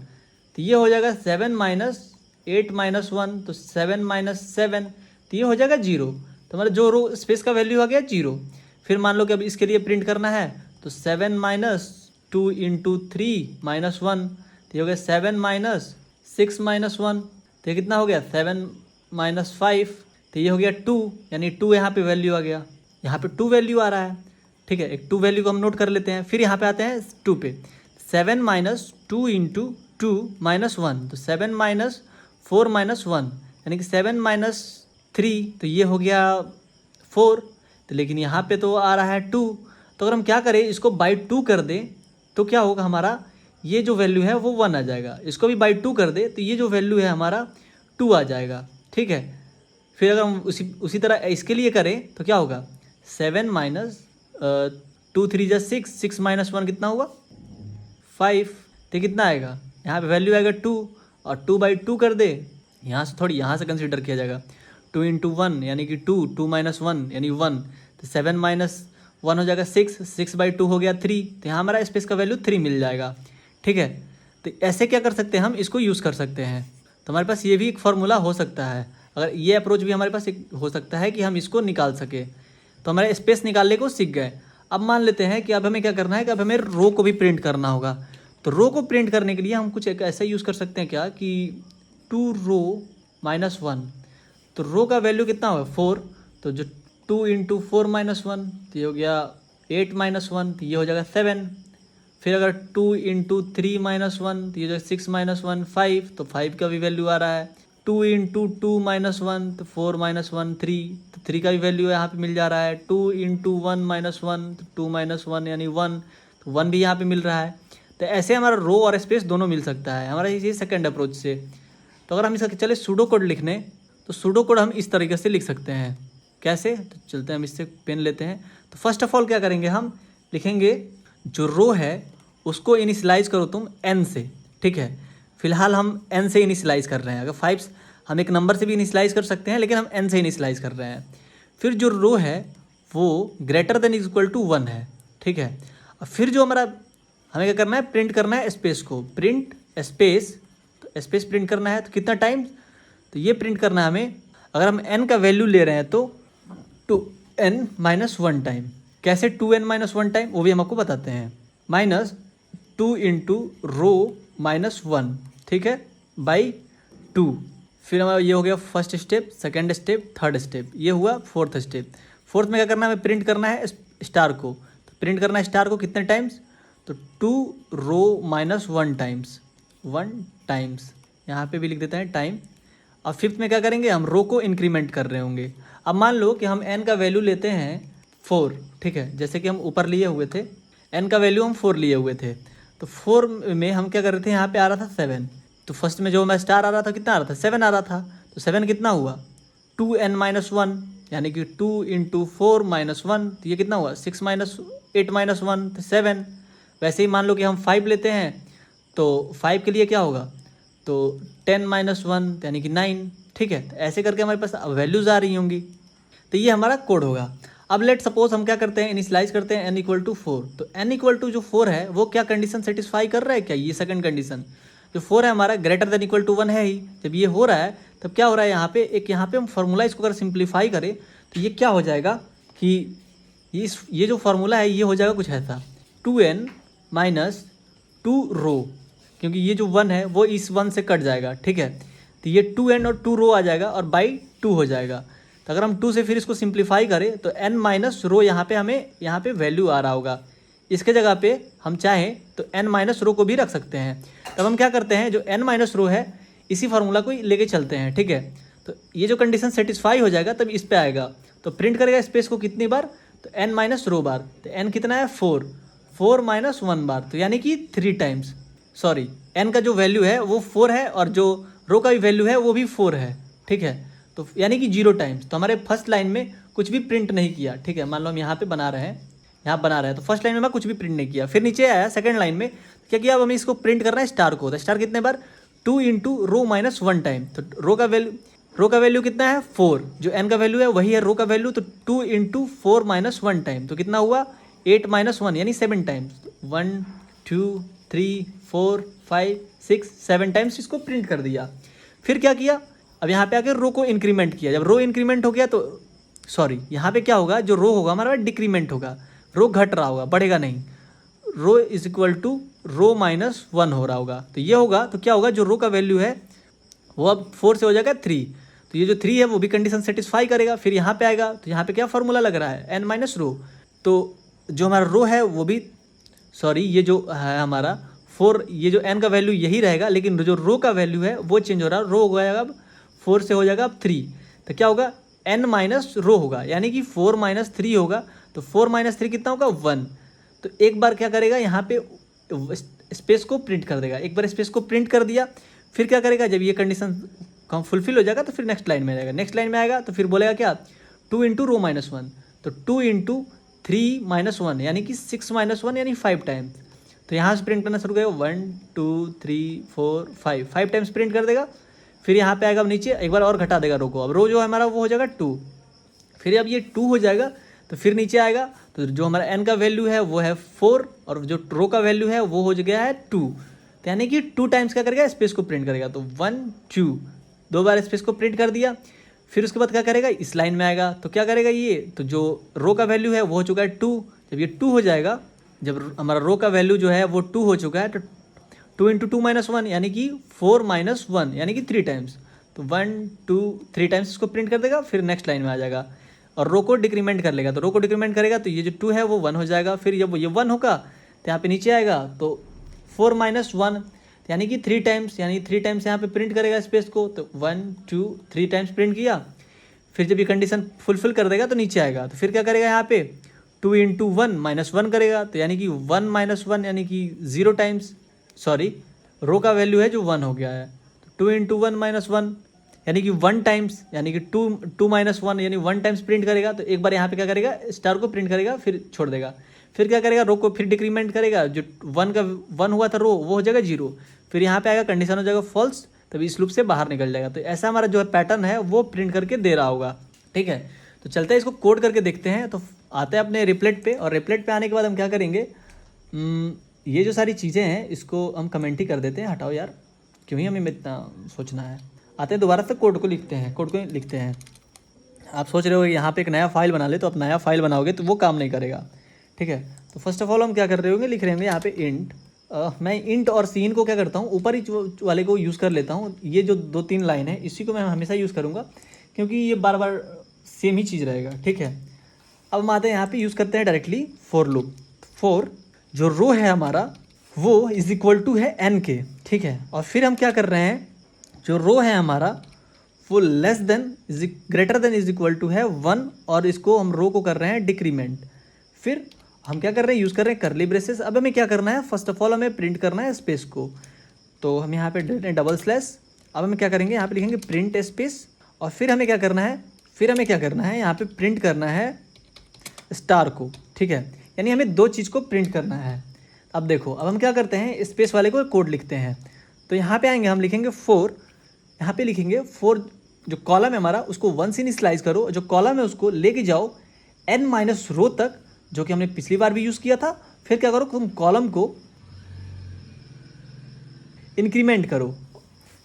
तो ये हो जाएगा 7 माइनस 8 माइनस 1, तो 7 माइनस 7, तो ये हो जाएगा 0। तो हमारा जो रो स्पेस का वैल्यू आ गया 0। फिर मान लो कि अब इसके लिए प्रिंट करना है तो 7 माइनस 2 इंटू 3 माइनस 1, तो ये हो गया 7 माइनस 6 माइनस 1, तो ये कितना हो गया 7 माइनस 5, तो ये हो गया 2, यानी 2 यहाँ पे वैल्यू आ गया, यहाँ पे 2 वैल्यू आ रहा है, ठीक है। एक 2 वैल्यू को हम नोट कर लेते हैं। फिर यहाँ पे आते हैं 2 पे, 7 माइनस 2 इंटू 2 माइनस 1, तो 7 माइनस 4 माइनस 1, यानी कि 7 माइनस 3, तो ये हो गया 4, तो लेकिन यहाँ पे तो आ रहा है 2, तो अगर हम क्या करें, इसको बाई 2 कर दें तो क्या होगा, हमारा ये जो वैल्यू है वो 1 आ जाएगा। इसको भी बाई 2 कर दे तो ये जो वैल्यू है हमारा 2 आ जाएगा, ठीक है। फिर अगर हम उसी तरह इसके लिए करें तो क्या होगा, 7 माइनस 2 3 जा 6, 6 माइनस 1 कितना हुआ 5, तो कितना आएगा, यहाँ पे वैल्यू आएगा 2, और 2 बाई 2 कर दे, यहाँ से थोड़ी यहाँ से कंसिडर किया जाएगा, 2 इंटू 1 यानी कि 2, 2 माइनस 1 यानी 1, तो 7 माइनस 1 हो जाएगा 6, 6 बाई 2 हो गया 3, तो यहाँ हमारा स्पेस का वैल्यू 3 मिल जाएगा, ठीक है। तो ऐसे क्या कर सकते हैं, हम इसको यूज़ कर सकते हैं। तो हमारे पास ये भी एक फार्मूला हो सकता है, अगर ये अप्रोच भी हमारे पास एक हो सकता है कि हम इसको निकाल सके। तो हमारे स्पेस निकालने को सीख गए। अब मान लेते हैं कि अब हमें क्या करना है, कि अब हमें रो को भी प्रिंट करना होगा। तो रो को प्रिंट करने के लिए हम कुछ एक ऐसा यूज़ कर सकते हैं, क्या कि 2 रो माइनस 1, तो रो का वैल्यू कितना होगा 4, तो जो 2 इंटू 4 माइनस 1, तो ये हो गया 8 माइनस 1, तो ये हो जाएगा 7। फिर अगर 2 इंटू 3 माइनस 1, तो ये जो 6 माइनस 1 5, तो 5 का भी वैल्यू आ रहा है। 2 इंटू 2 माइनस 1, तो 4 माइनस 1 3, तो 3 का भी वैल्यू यहाँ पे मिल जा रहा है। 2 इंटू 1 माइनस 1, तो 2 माइनस 1 यानी 1, तो 1 भी यहाँ पे मिल रहा है। तो ऐसे हमारा रो और स्पेस दोनों मिल सकता है हमारा ये सेकंड अप्रोच से। तो अगर हम इसका चले सूडो कोड लिखने, तो सूडो कोड हम इस तरीके से लिख सकते हैं। कैसे, तो चलते हैं हम इससे पेन लेते हैं। तो फर्स्ट ऑफ ऑल क्या करेंगे, हम लिखेंगे जो रो है उसको इनिशियलाइज़ करो तुम n से, ठीक है। फिलहाल हम n से इनिशियलाइज़ कर रहे हैं। अगर 5 हम एक नंबर से भी इनिशियलाइज़ कर सकते हैं, लेकिन हम n से इनिशियलाइज़ कर रहे हैं। फिर जो रो है वो ग्रेटर देन इक्वल टू 1 है, ठीक है। और फिर जो हमारा हमें क्या करना है, प्रिंट करना है स्पेस को, प्रिंट स्पेस। तो स्पेस प्रिंट करना है तो कितना टाइम, तो ये प्रिंट करना है हमें। अगर हम n का वैल्यू ले रहे हैं तो 2n माइनस 1 टाइम। कैसे 2n माइनस 1 टाइम, वो भी हम आपको बताते हैं। माइनस 2 इंटू रो माइनस 1, ठीक है, बाई 2। फिर हमारा ये हो गया first step, second step, third step, ये हुआ फोर्थ स्टेप। फोर्थ में क्या करना है, हमें प्रिंट करना है स्टार को। तो प्रिंट करना है स्टार को कितने टाइम्स, तो 2 रो माइनस 1 टाइम्स, 1 टाइम्स, यहाँ पे भी लिख देते हैं टाइम। अब फिफ्थ में क्या करेंगे, हम रो को इंक्रीमेंट कर रहे होंगे। अब मान लो कि हम n का वैल्यू लेते हैं 4, ठीक है, जैसे कि हम ऊपर लिए हुए थे, n का वैल्यू हम 4 लिए हुए थे, तो 4 में हम क्या कर रहे थे, यहाँ पे आ रहा था 7, तो फर्स्ट में जो हमारा स्टार आ रहा था कितना आ रहा था, 7 आ रहा था, तो 7 कितना हुआ 2n-1, यानी कि 2 इंटू 4 माइनस 1, तो ये कितना हुआ 6 माइनस 8 माइनस 1 तो 7। वैसे ही मान लो कि हम 5 लेते हैं, तो 5 के लिए क्या होगा, तो 10-1 यानी कि 9, ठीक है। तो ऐसे करके हमारे पास वैल्यूज़ आ रही होंगी, तो ये हमारा कोड होगा। अब लेट सपोज हम क्या करते हैं, इनिशियलाइज करते हैं n = 4, तो n = जो 4 है वो क्या कंडीशन सेटिस्फाई कर रहा है, क्या ये सेकंड कंडीशन जो 4 है हमारा ग्रेटर देन इक्वल टू 1 है ही। जब ये हो रहा है तब क्या हो रहा है, यहाँ पे हम फार्मूला इसको अगर सिंप्लीफाई करें तो ये क्या हो जाएगा कि ये जो फार्मूला है ये हो जाएगा कुछ ऐसा 2n - 2 रो, क्योंकि ये जो 1 है वो इस 1 से कट जाएगा, ठीक है। तो ये 2n और 2 रो आ जाएगा और बाई 2 हो जाएगा। तो अगर हम 2 से फिर इसको सिंप्लीफाई करें तो n माइनस रो हमें यहाँ पे वैल्यू आ रहा होगा। इसके जगह पे हम चाहें तो n माइनस रो को भी रख सकते हैं। तब हम क्या करते हैं, जो n माइनस रो है इसी फार्मूला को लेके चलते हैं, ठीक है। तो ये जो कंडीशन सेटिस्फाई हो जाएगा तब इस पे आएगा, तो प्रिंट करेगा स्पेस को कितनी बार, तो n माइनस रो बार। तो n कितना है 4 माइनस 1 बार, तो यानी कि 3 टाइम्स, सॉरी n का जो वैल्यू है वो 4 है और जो रो का भी वैल्यू है वो भी 4 है, ठीक है। तो यानी कि 0 टाइम्स। तो हमारे फर्स्ट लाइन में कुछ भी प्रिंट नहीं किया, ठीक है। मान लो हम यहाँ पे बना रहे हैं, तो फर्स्ट लाइन में मैं कुछ भी प्रिंट नहीं किया। फिर नीचे आया सेकंड लाइन में, क्या किया, अब हमें इसको प्रिंट करना है स्टार को। तो स्टार कितने बार, 2 इंटू रो माइनस 1 टाइम। तो रो का वैल्यू कितना है 4, जो n का वैल्यू है वही है रो का वैल्यू, तो 2 इंटू 4 माइनस 1 टाइम, तो कितना हुआ 8 माइनस 1 यानी 7 टाइम्स। 1 2 3 4 5 6 7 टाइम्स इसको प्रिंट कर दिया। फिर क्या किया, अब यहाँ पे आके रो को इंक्रीमेंट किया। जब रो इंक्रीमेंट हो गया तो सॉरी यहाँ पे क्या होगा, जो रो होगा हमारा डिक्रीमेंट होगा, रो घट रहा होगा, बढ़ेगा नहीं। Row is equal to row minus 1 हो रहा होगा, तो ये होगा। तो क्या होगा, जो रो का वैल्यू है वो अब 4 से हो जाएगा 3, तो ये जो 3 है वो भी कंडीशन सेटिस्फाई करेगा। फिर यहाँ पे आएगा, तो यहाँ पे क्या फार्मूला लग रहा है n माइनस रो, तो जो हमारा रो है वो भी सॉरी ये जो है हमारा 4, ये जो n का वैल्यू यही रहेगा, लेकिन जो रो का वैल्यू है वो चेंज हो रहा है। रो हो जाएगा अब 4 से हो जाएगा अब 3, तो क्या होगा n माइनस रो होगा, यानी कि 4 माइनस 3 होगा। तो 4 माइनस 3 कितना होगा 1। तो एक बार क्या करेगा, यहाँ पे स्पेस को प्रिंट कर देगा। एक बार स्पेस को प्रिंट कर दिया, फिर क्या करेगा, जब ये कंडीशन फुलफिल हो जाएगा तो फिर नेक्स्ट लाइन में आएगा। नेक्स्ट लाइन में आएगा तो फिर बोलेगा क्या, 2 इंटू रो माइनस 1, तो 2 इंटू 3 माइनस 1 यानी कि 6 माइनस 1 यानी 5 टाइम्स। तो यहाँ से प्रिंट करना शुरू करेगा 1 2 3 4 5 टाइम्स प्रिंट कर देगा। फिर यहाँ पे आएगा, अब नीचे एक बार और घटा देगा रो को। अब रो जो है हमारा वो हो जाएगा 2, फिर अब ये 2 हो जाएगा तो फिर नीचे आएगा, तो जो हमारा n का वैल्यू है वो है 4 और जो रो का वैल्यू है वो हो गया है 2, तो यानी कि 2 टाइम्स क्या करेगा, स्पेस को प्रिंट करेगा। तो 1 2 2 बार स्पेस को प्रिंट कर दिया। फिर उसके बाद क्या करेगा, इस लाइन में आएगा तो क्या करेगा, ये तो जो रो का वैल्यू है वो हो चुका है 2। जब ये 2 हो जाएगा, जब हमारा रो का वैल्यू जो है वो 2 हो चुका है, तो 2 इंटू 2 माइनस 1 यानी कि 4 माइनस 1 यानी कि 3 टाइम्स। तो 1 2 3 टाइम्स इसको प्रिंट कर देगा। फिर नेक्स्ट लाइन में आ जाएगा और रो को डिक्रीमेंट कर लेगा। तो रो को डिक्रीमेंट करेगा तो ये जो 2 है वो 1 हो जाएगा। फिर जब ये 1 होगा तो यहाँ पे नीचे आएगा तो 4 माइनस 1 यानी कि 3 टाइम्स, यानी 3 टाइम्स यहाँ पे प्रिंट करेगा स्पेस को। तो 1 2 3 टाइम्स प्रिंट किया। फिर जब ये कंडीशन फुलफिल कर देगा तो नीचे आएगा, तो फिर क्या करेगा, यहाँ पे 2 इंटू 1 माइनस 1 करेगा, तो यानी कि 1 माइनस 1 यानी कि 0 टाइम्स, सॉरी रो का वैल्यू है जो 1 हो गया है। तो 2 इंटू 1 माइनस 1 यानी कि 1 टाइम्स, यानी कि 2 माइनस 1 यानी 1 टाइम्स प्रिंट करेगा। तो एक बार यहाँ पे क्या करेगा, स्टार को प्रिंट करेगा फिर छोड़ देगा। फिर क्या करेगा, रो को फिर डिक्रीमेंट करेगा, जो 1 हुआ था रो वो हो जाएगा 0। फिर यहाँ पे आएगा, कंडीशन हो जाएगा फॉल्स, तभी इस लूप से बाहर निकल जाएगा। तो ऐसा हमारा जो पैटर्न है वो प्रिंट करके दे रहा होगा, ठीक है। तो चलते हैं इसको कोड करके देखते हैं। तो आते हैं अपने रिप्लेट पे, और रिप्लेट पे आने के बाद हम क्या करेंगे, ये जो सारी चीज़ें हैं इसको हम कमेंट ही कर देते हैं, हटाओ यार, क्यों ही हमें इतना सोचना है। आते हैं दोबारा से कोड को लिखते हैं। आप सोच रहे हो यहाँ पे एक नया फाइल बना ले, तो आप नया फाइल बनाओगे तो वो काम नहीं करेगा, ठीक है। तो फर्स्ट ऑफ ऑल हम क्या कर रहे होंगे, लिख रहे होंगे यहाँ पे इंट। मैं इंट और सीन को क्या करता हूँ, ऊपर ही वाले को यूज़ कर लेता हूँ। ये जो 2-3 लाइन है इसी को मैं हमेशा यूज़ करूँगा, क्योंकि ये बार बार सेम ही चीज़ रहेगा, ठीक है। अब हम आते हैं यहाँ पे यूज़ करते हैं डायरेक्टली फॉर लूप। फॉर जो रो है हमारा वो इज इक्वल टू है n के, ठीक है। और फिर हम क्या कर रहे हैं, जो रो है हमारा वो less than greater than is equal to है 1 और इसको हम रो को कर रहे हैं डिक्रीमेंट। फिर हम क्या कर रहे हैं, यूज़ कर रहे हैं करली ब्रेसेस। अब हमें क्या करना है, फर्स्ट ऑफ ऑल हमें प्रिंट करना है स्पेस को, तो हम यहाँ पे देते हैं डबल स्लैश। अब हम क्या करेंगे, यहाँ पे लिखेंगे प्रिंट स्पेस और फिर हमें क्या करना है, यहाँ पे प्रिंट करना है स्टार को, ठीक है। यानी हमें दो चीज़ को प्रिंट करना है। अब देखो, अब हम क्या करते हैं, स्पेस वाले को कोड लिखते हैं। तो यहाँ पे आएंगे, हम लिखेंगे 4, यहाँ पे लिखेंगे 4, जो कॉलम है हमारा उसको 1 से इनिशियलाइज करो, जो कॉलम है उसको लेके जाओ n माइनस रो तक, जो कि हमने पिछली बार भी यूज़ किया था। फिर क्या करो, तुम कॉलम को इंक्रीमेंट करो।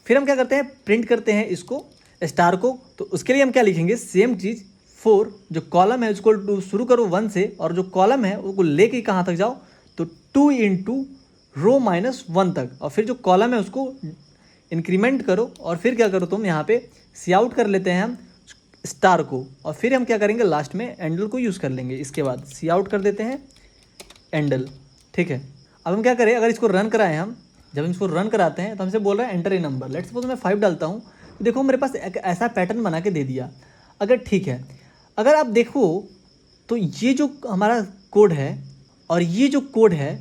फिर हम क्या करते हैं, प्रिंट करते हैं इसको स्टार को। तो उसके लिए हम क्या लिखेंगे, सेम चीज़ 4, जो कॉलम है उसको शुरू करो 1 से और जो कॉलम है उसको लेके कहाँ तक जाओ, तो 2 इंटू रो माइनस 1 तक, और फिर जो कॉलम है उसको इंक्रीमेंट करो और फिर क्या करो तुम यहाँ पे सी आउट कर लेते हैं हम स्टार को, और फिर हम क्या करेंगे लास्ट में एंडल को यूज़ कर लेंगे। इसके बाद सी आउट कर देते हैं एंडल, ठीक है। अब हम क्या करें, अगर इसको रन कराएं हम, जब हम इसको रन कराते हैं तो हमसे बोल रहा है enter a number. Let's suppose मैं 5 डालता हूँ, तो देखो मेरे पास एक ऐसा पैटर्न बना के दे दिया। अगर ठीक है, अगर आप देखो तो ये जो हमारा कोड है और ये जो कोड है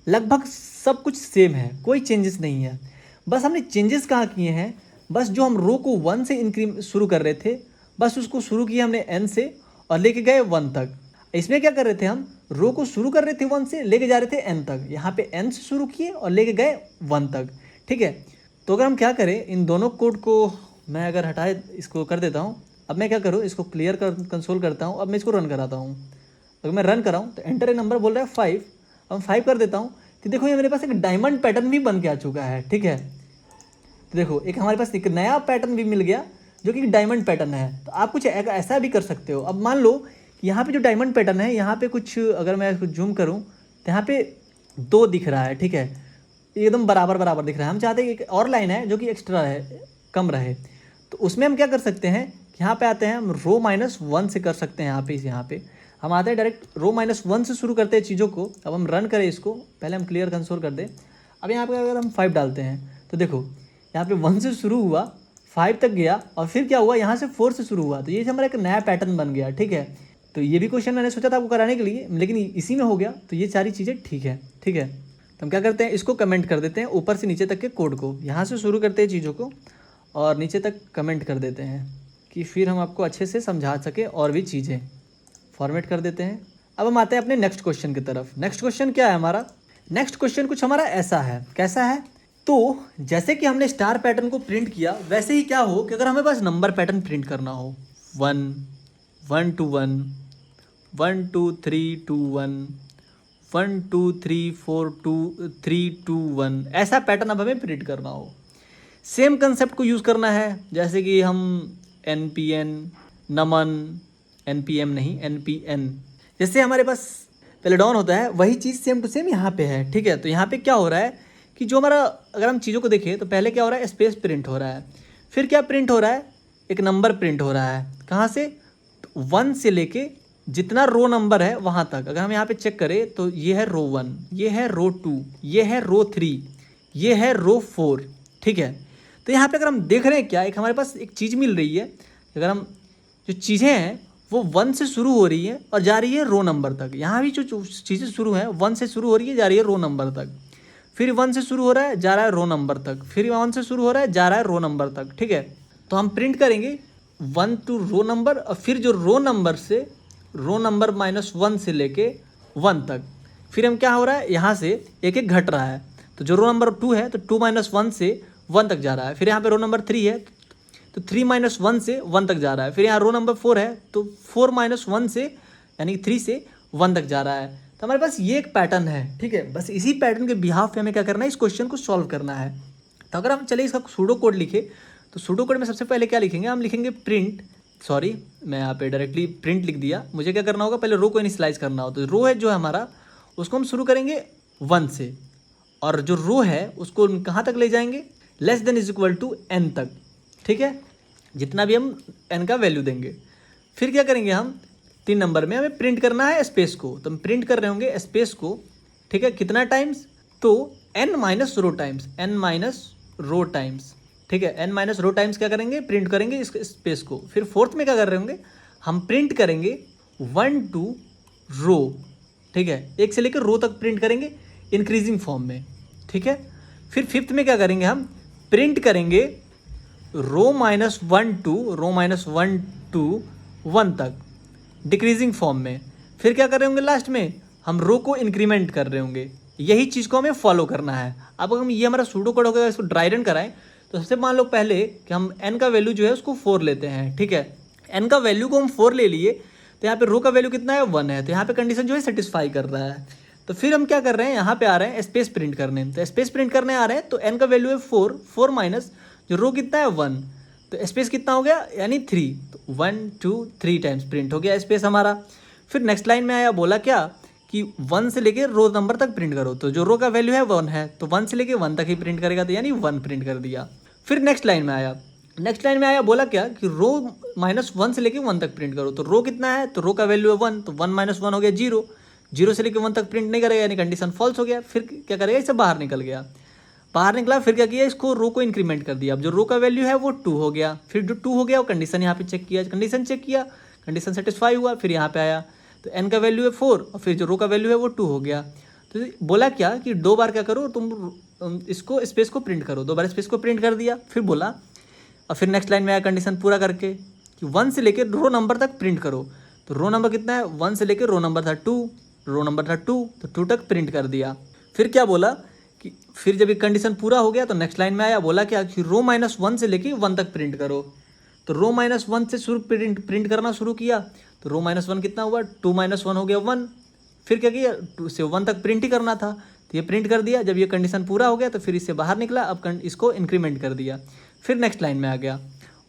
लगभग सब कुछ सेम है, कोई चेंजेस नहीं है। बस हमने चेंजेस कहाँ किए हैं, बस जो हम रो को 1 से शुरू कर रहे थे, बस उसको शुरू किया हमने n से और लेके गए 1 तक। इसमें क्या कर रहे थे, हम रो को शुरू कर रहे थे 1 से, लेके जा रहे थे n तक। यहाँ पे n से शुरू किए और लेके गए 1 तक, ठीक है। तो अगर हम क्या करें, इन दोनों कोड को मैं अगर हटाए इसको कर देता हूँ। अब मैं क्या करूँ, इसको क्लियर कंसोल करता हूँ। अब मैं इसको रन कराता हूँ। अगर मैं रन कराऊँ तो एंटर ए नंबर बोल रहा है 5। अब 5 कर देता हूँ तो देखो ये मेरे पास एक डायमंड पैटर्न भी बन के आ चुका है, ठीक है। तो देखो एक हमारे पास एक नया पैटर्न भी मिल गया जो कि डायमंड पैटर्न है। तो आप कुछ ऐसा भी कर सकते हो। अब मान लो यहाँ पे जो डायमंड पैटर्न है, यहाँ पे कुछ अगर मैं इसको जूम करूँ तो यहाँ पे 2 दिख रहा है, ठीक है, एकदम बराबर बराबर दिख रहा है। हम चाहते हैं कि एक और लाइन है जो कि एक्स्ट्रा है, कम रहे। तो उसमें हम क्या कर सकते हैं, यहाँ पे आते हैं हम रो माइनस 1 से कर सकते हैं। यहाँ पे हम आते हैं डायरेक्ट रो माइनस 1 से शुरू करते हैं चीज़ों को। अब हम रन करें इसको, पहले हम क्लियर कंसोल कर दें। अब यहाँ पे अगर हम 5 डालते हैं तो देखो यहाँ पे 1 से शुरू हुआ, 5 तक गया और फिर क्या हुआ, यहाँ से 4 से शुरू हुआ। तो ये हमारा एक नया पैटर्न बन गया, ठीक है। तो ये भी क्वेश्चन मैंने सोचा था आपको कराने के लिए, लेकिन इसी में हो गया। तो ये सारी चीज़ें ठीक है, ठीक है। तो हम क्या करते हैं, इसको कमेंट कर देते हैं ऊपर से नीचे तक के कोड को। यहाँ से शुरू करते हैं चीज़ों को और नीचे तक कमेंट कर देते हैं कि फिर हम आपको अच्छे से समझा सके और भी चीज़ें। फॉर्मेट कर देते हैं। अब हम आते हैं अपने नेक्स्ट क्वेश्चन की तरफ। नेक्स्ट क्वेश्चन क्या है हमारा, नेक्स्ट क्वेश्चन कुछ हमारा ऐसा है, कैसा है, तो जैसे कि हमने स्टार पैटर्न को प्रिंट किया वैसे ही क्या हो कि अगर हमें पास नंबर पैटर्न प्रिंट करना हो, 1 1 2 1 1 2 3 2 1 1 2 3 4 2 3 2 1, ऐसा पैटर्न अब हमें प्रिंट करना हो। सेम कंसेप्ट को यूज़ करना है, जैसे कि हम npn नमन, npm नहीं npn, जैसे हमारे पास पहले डाउन होता है वही चीज़ सेम टू सेम यहाँ पे है, ठीक है। तो यहाँ पे क्या हो रहा है कि जो हमारा, अगर हम चीज़ों को देखें तो पहले क्या हो रहा है, स्पेस प्रिंट हो रहा है। फिर क्या प्रिंट हो रहा है, एक नंबर प्रिंट हो रहा है। कहाँ से, 1 से लेके जितना रो नंबर है वहाँ तक। अगर हम यहाँ पे चेक करें तो ये है रो 1, ये है रो 2, ये है रो 3, ये है रो 4, ठीक है। तो यहाँ पे अगर हम देख रहे हैं क्या, एक हमारे पास एक चीज़ मिल रही है। अगर हम जो चीज़ें हैं वो 1 से शुरू हो रही है और जा रही है रो नंबर तक। यहाँ भी जो चीज़ें शुरू हैं 1 से शुरू हो रही है, जा रही है रो नंबर तक। फिर 1 से शुरू हो रहा है, जा रहा है रो नंबर तक। फिर 1 से शुरू हो रहा है, जा रहा है रो नंबर तक, ठीक है। तो हम प्रिंट करेंगे 1 टू रो नंबर और फिर जो रो नंबर से रो नंबर -1 से लेके 1 तक। फिर हम क्या हो रहा है, यहाँ से एक एक घट रहा है। तो जो रो नंबर 2 है तो 2 - 1 से 1 तक जा रहा है। फिर यहाँ पे रो नंबर 3 है तो 3 - 1 से 1 तक जा रहा है। फिर यहाँ रो नंबर 4 है तो 4 - 1 से यानी 3 से 1 तक जा रहा है। तो हमारे पास ये एक पैटर्न है, ठीक है। बस इसी पैटर्न के बिहाफ पे हमें क्या करना है, इस क्वेश्चन को सॉल्व करना है। तो अगर हम चले इसका सूडो कोड लिखे तो सूडो कोड में सबसे पहले क्या लिखेंगे, हम लिखेंगे प्रिंट, सॉरी मैं यहाँ पे डायरेक्टली प्रिंट लिख दिया। मुझे क्या करना होगा, पहले रो को इनिशियलाइज करना हो। तो रो है जो है हमारा, उसको हम शुरू करेंगे 1 से और जो रो है उसको कहाँ तक ले जाएंगे, less than is equal to n तक, ठीक है। जितना भी हम n का वैल्यू देंगे। फिर क्या करेंगे, हम 3 नंबर में हमें प्रिंट करना है स्पेस को। तो हम प्रिंट कर रहे होंगे स्पेस को, ठीक है। कितना टाइम्स, तो n - रो टाइम्स, n - रो टाइम्स, ठीक है, n माइनस रो टाइम्स क्या करेंगे, प्रिंट करेंगे इस स्पेस को। फिर फोर्थ में क्या कर रहे होंगे, हम प्रिंट करेंगे 1 to रो, ठीक है, एक से लेकर रो तक प्रिंट करेंगे इंक्रीजिंग फॉर्म में, ठीक है। फिर फिफ्थ में क्या करेंगे, हम प्रिंट करेंगे रो माइनस 1 to 1 तक डिक्रीजिंग फॉर्म में। फिर क्या कर रहे होंगे, लास्ट में हम रो को इंक्रीमेंट कर रहे होंगे। यही चीज़ को हमें फॉलो करना है। अब हम ये हमारा सूडो कोड हो गया, इसको ड्राई रन कराएं तो सबसे मान लो पहले कि हम n का वैल्यू जो है उसको 4 लेते हैं, ठीक है। n का वैल्यू को हम 4 ले लिए तो यहाँ पे रो का वैल्यू कितना है, 1 है, तो यहाँ पे कंडीशन जो है सेटिस्फाई कर रहा है। तो फिर हम क्या कर रहे हैं, यहाँ पे आ रहे हैं स्पेस प्रिंट करने, तो स्पेस प्रिंट करने आ रहे हैं तो n का वैल्यू है 4 माइनस जो रो कितना है 1, तो स्पेस कितना हो गया यानी 3, तो 1 2 3 टाइम्स प्रिंट हो गया स्पेस हमारा। फिर नेक्स्ट लाइन में आया, बोला क्या कि 1 से लेके रो नंबर तक प्रिंट करो, तो जो रो का वैल्यू है 1 है तो 1 से लेके 1 तक ही प्रिंट करेगा, तो यानी 1 प्रिंट कर दिया। फिर नेक्स्ट लाइन में आया बोला क्या कि रो माइनस 1 से लेके 1 तक प्रिंट करो, तो रो कितना है, तो रो का वैल्यू है 1, तो 1 माइनस 1 हो गया 0, 0 से लेके 1 तक प्रिंट नहीं करेगा यानी कंडीशन फॉल्स हो गया। फिर क्या करेगा, इससे बाहर निकल गया, बाहर निकला, फिर क्या किया, इसको रो को इंक्रीमेंट कर दिया। अब जो रो का वैल्यू है वो 2 हो गया, फिर जो 2 हो गया वो कंडीशन यहाँ पे चेक किया, कंडीशन सेटिस्फाई हुआ, फिर यहाँ पे आया तो n का वैल्यू है 4 और फिर जो रो का वैल्यू है वो 2 हो गया। तो बोला क्या कि 2 बार क्या करो, तुम इसको स्पेस को प्रिंट करो, 2 बार स्पेस को प्रिंट कर दिया। फिर बोला और फिर नेक्स्ट लाइन में आया कंडीशन पूरा करके कि 1 से लेकर रो नंबर तक प्रिंट करो, तो रो नंबर कितना है, 1 से लेकर रो नंबर था 2, तो 2 तक प्रिंट कर दिया। फिर क्या बोला कि फिर जब ये कंडीशन पूरा हो गया तो नेक्स्ट लाइन में आया, बोला क्या कि रो माइनस 1 से लेके 1 तक प्रिंट करो, तो रो माइनस 1 से शुरू प्रिंट करना शुरू किया, तो रो माइनस 1 कितना हुआ, 2 माइनस 1 हो गया 1। फिर क्या किया, 2 से 1 तक प्रिंट ही करना था तो ये प्रिंट कर दिया। जब ये कंडीशन पूरा हो गया तो फिर इससे बाहर निकला, अब इसको इंक्रीमेंट कर दिया। फिर नेक्स्ट लाइन में आ गया,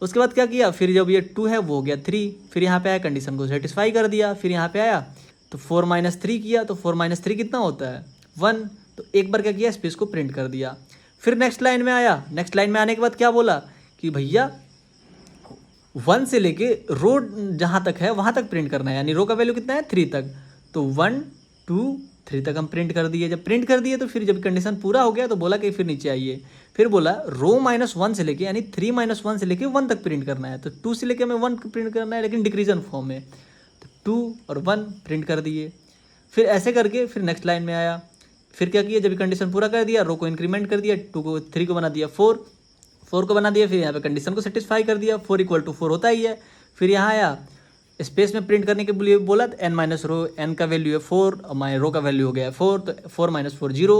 उसके बाद क्या किया, फिर जब ये 2 है वो हो गया 3, फिर यहाँ पे आया कंडीशन को सेटिस्फाई कर दिया। फिर यहाँ पे आया तो 4 माइनस 3 किया, तो 4 माइनस 3 कितना होता है 1, तो एक बार क्या किया, स्पेस को प्रिंट कर दिया। फिर नेक्स्ट लाइन में आया, नेक्स्ट लाइन में आने के बाद क्या बोला कि भैया 1 से लेके रो जहाँ तक है वहाँ तक प्रिंट करना है, यानी रो का वैल्यू कितना है 3 तक, तो 1 2 3 तक हम प्रिंट कर दिए। जब प्रिंट कर दिए तो फिर जब कंडीशन पूरा हो गया तो बोला कि फिर नीचे आइए, फिर बोला रो माइनस 1 से लेके यानी 3 माइनस 1 से लेके 1 तक प्रिंट करना है, तो 2 से लेके हमें 1 प्रिंट करना है लेकिन डिक्रीजन फॉर्म में, तो 2 और 1 प्रिंट कर दिए। फिर ऐसे करके फिर नेक्स्ट लाइन में आया, फिर क्या किया, जब कंडीशन पूरा कर दिया रो को इंक्रीमेंट कर दिया, 2 को 3 को बना दिया 4 को बना दिया, फिर यहाँ पे कंडीशन को सेटिस्फाई कर दिया, 4 = 4 होता ही है। फिर यहाँ आया स्पेस में प्रिंट करने के लिए बोला तो n माइनस रो, n का वैल्यू है 4 और माई रो का वैल्यू हो गया है 4, तो 4 माइनस 4 0,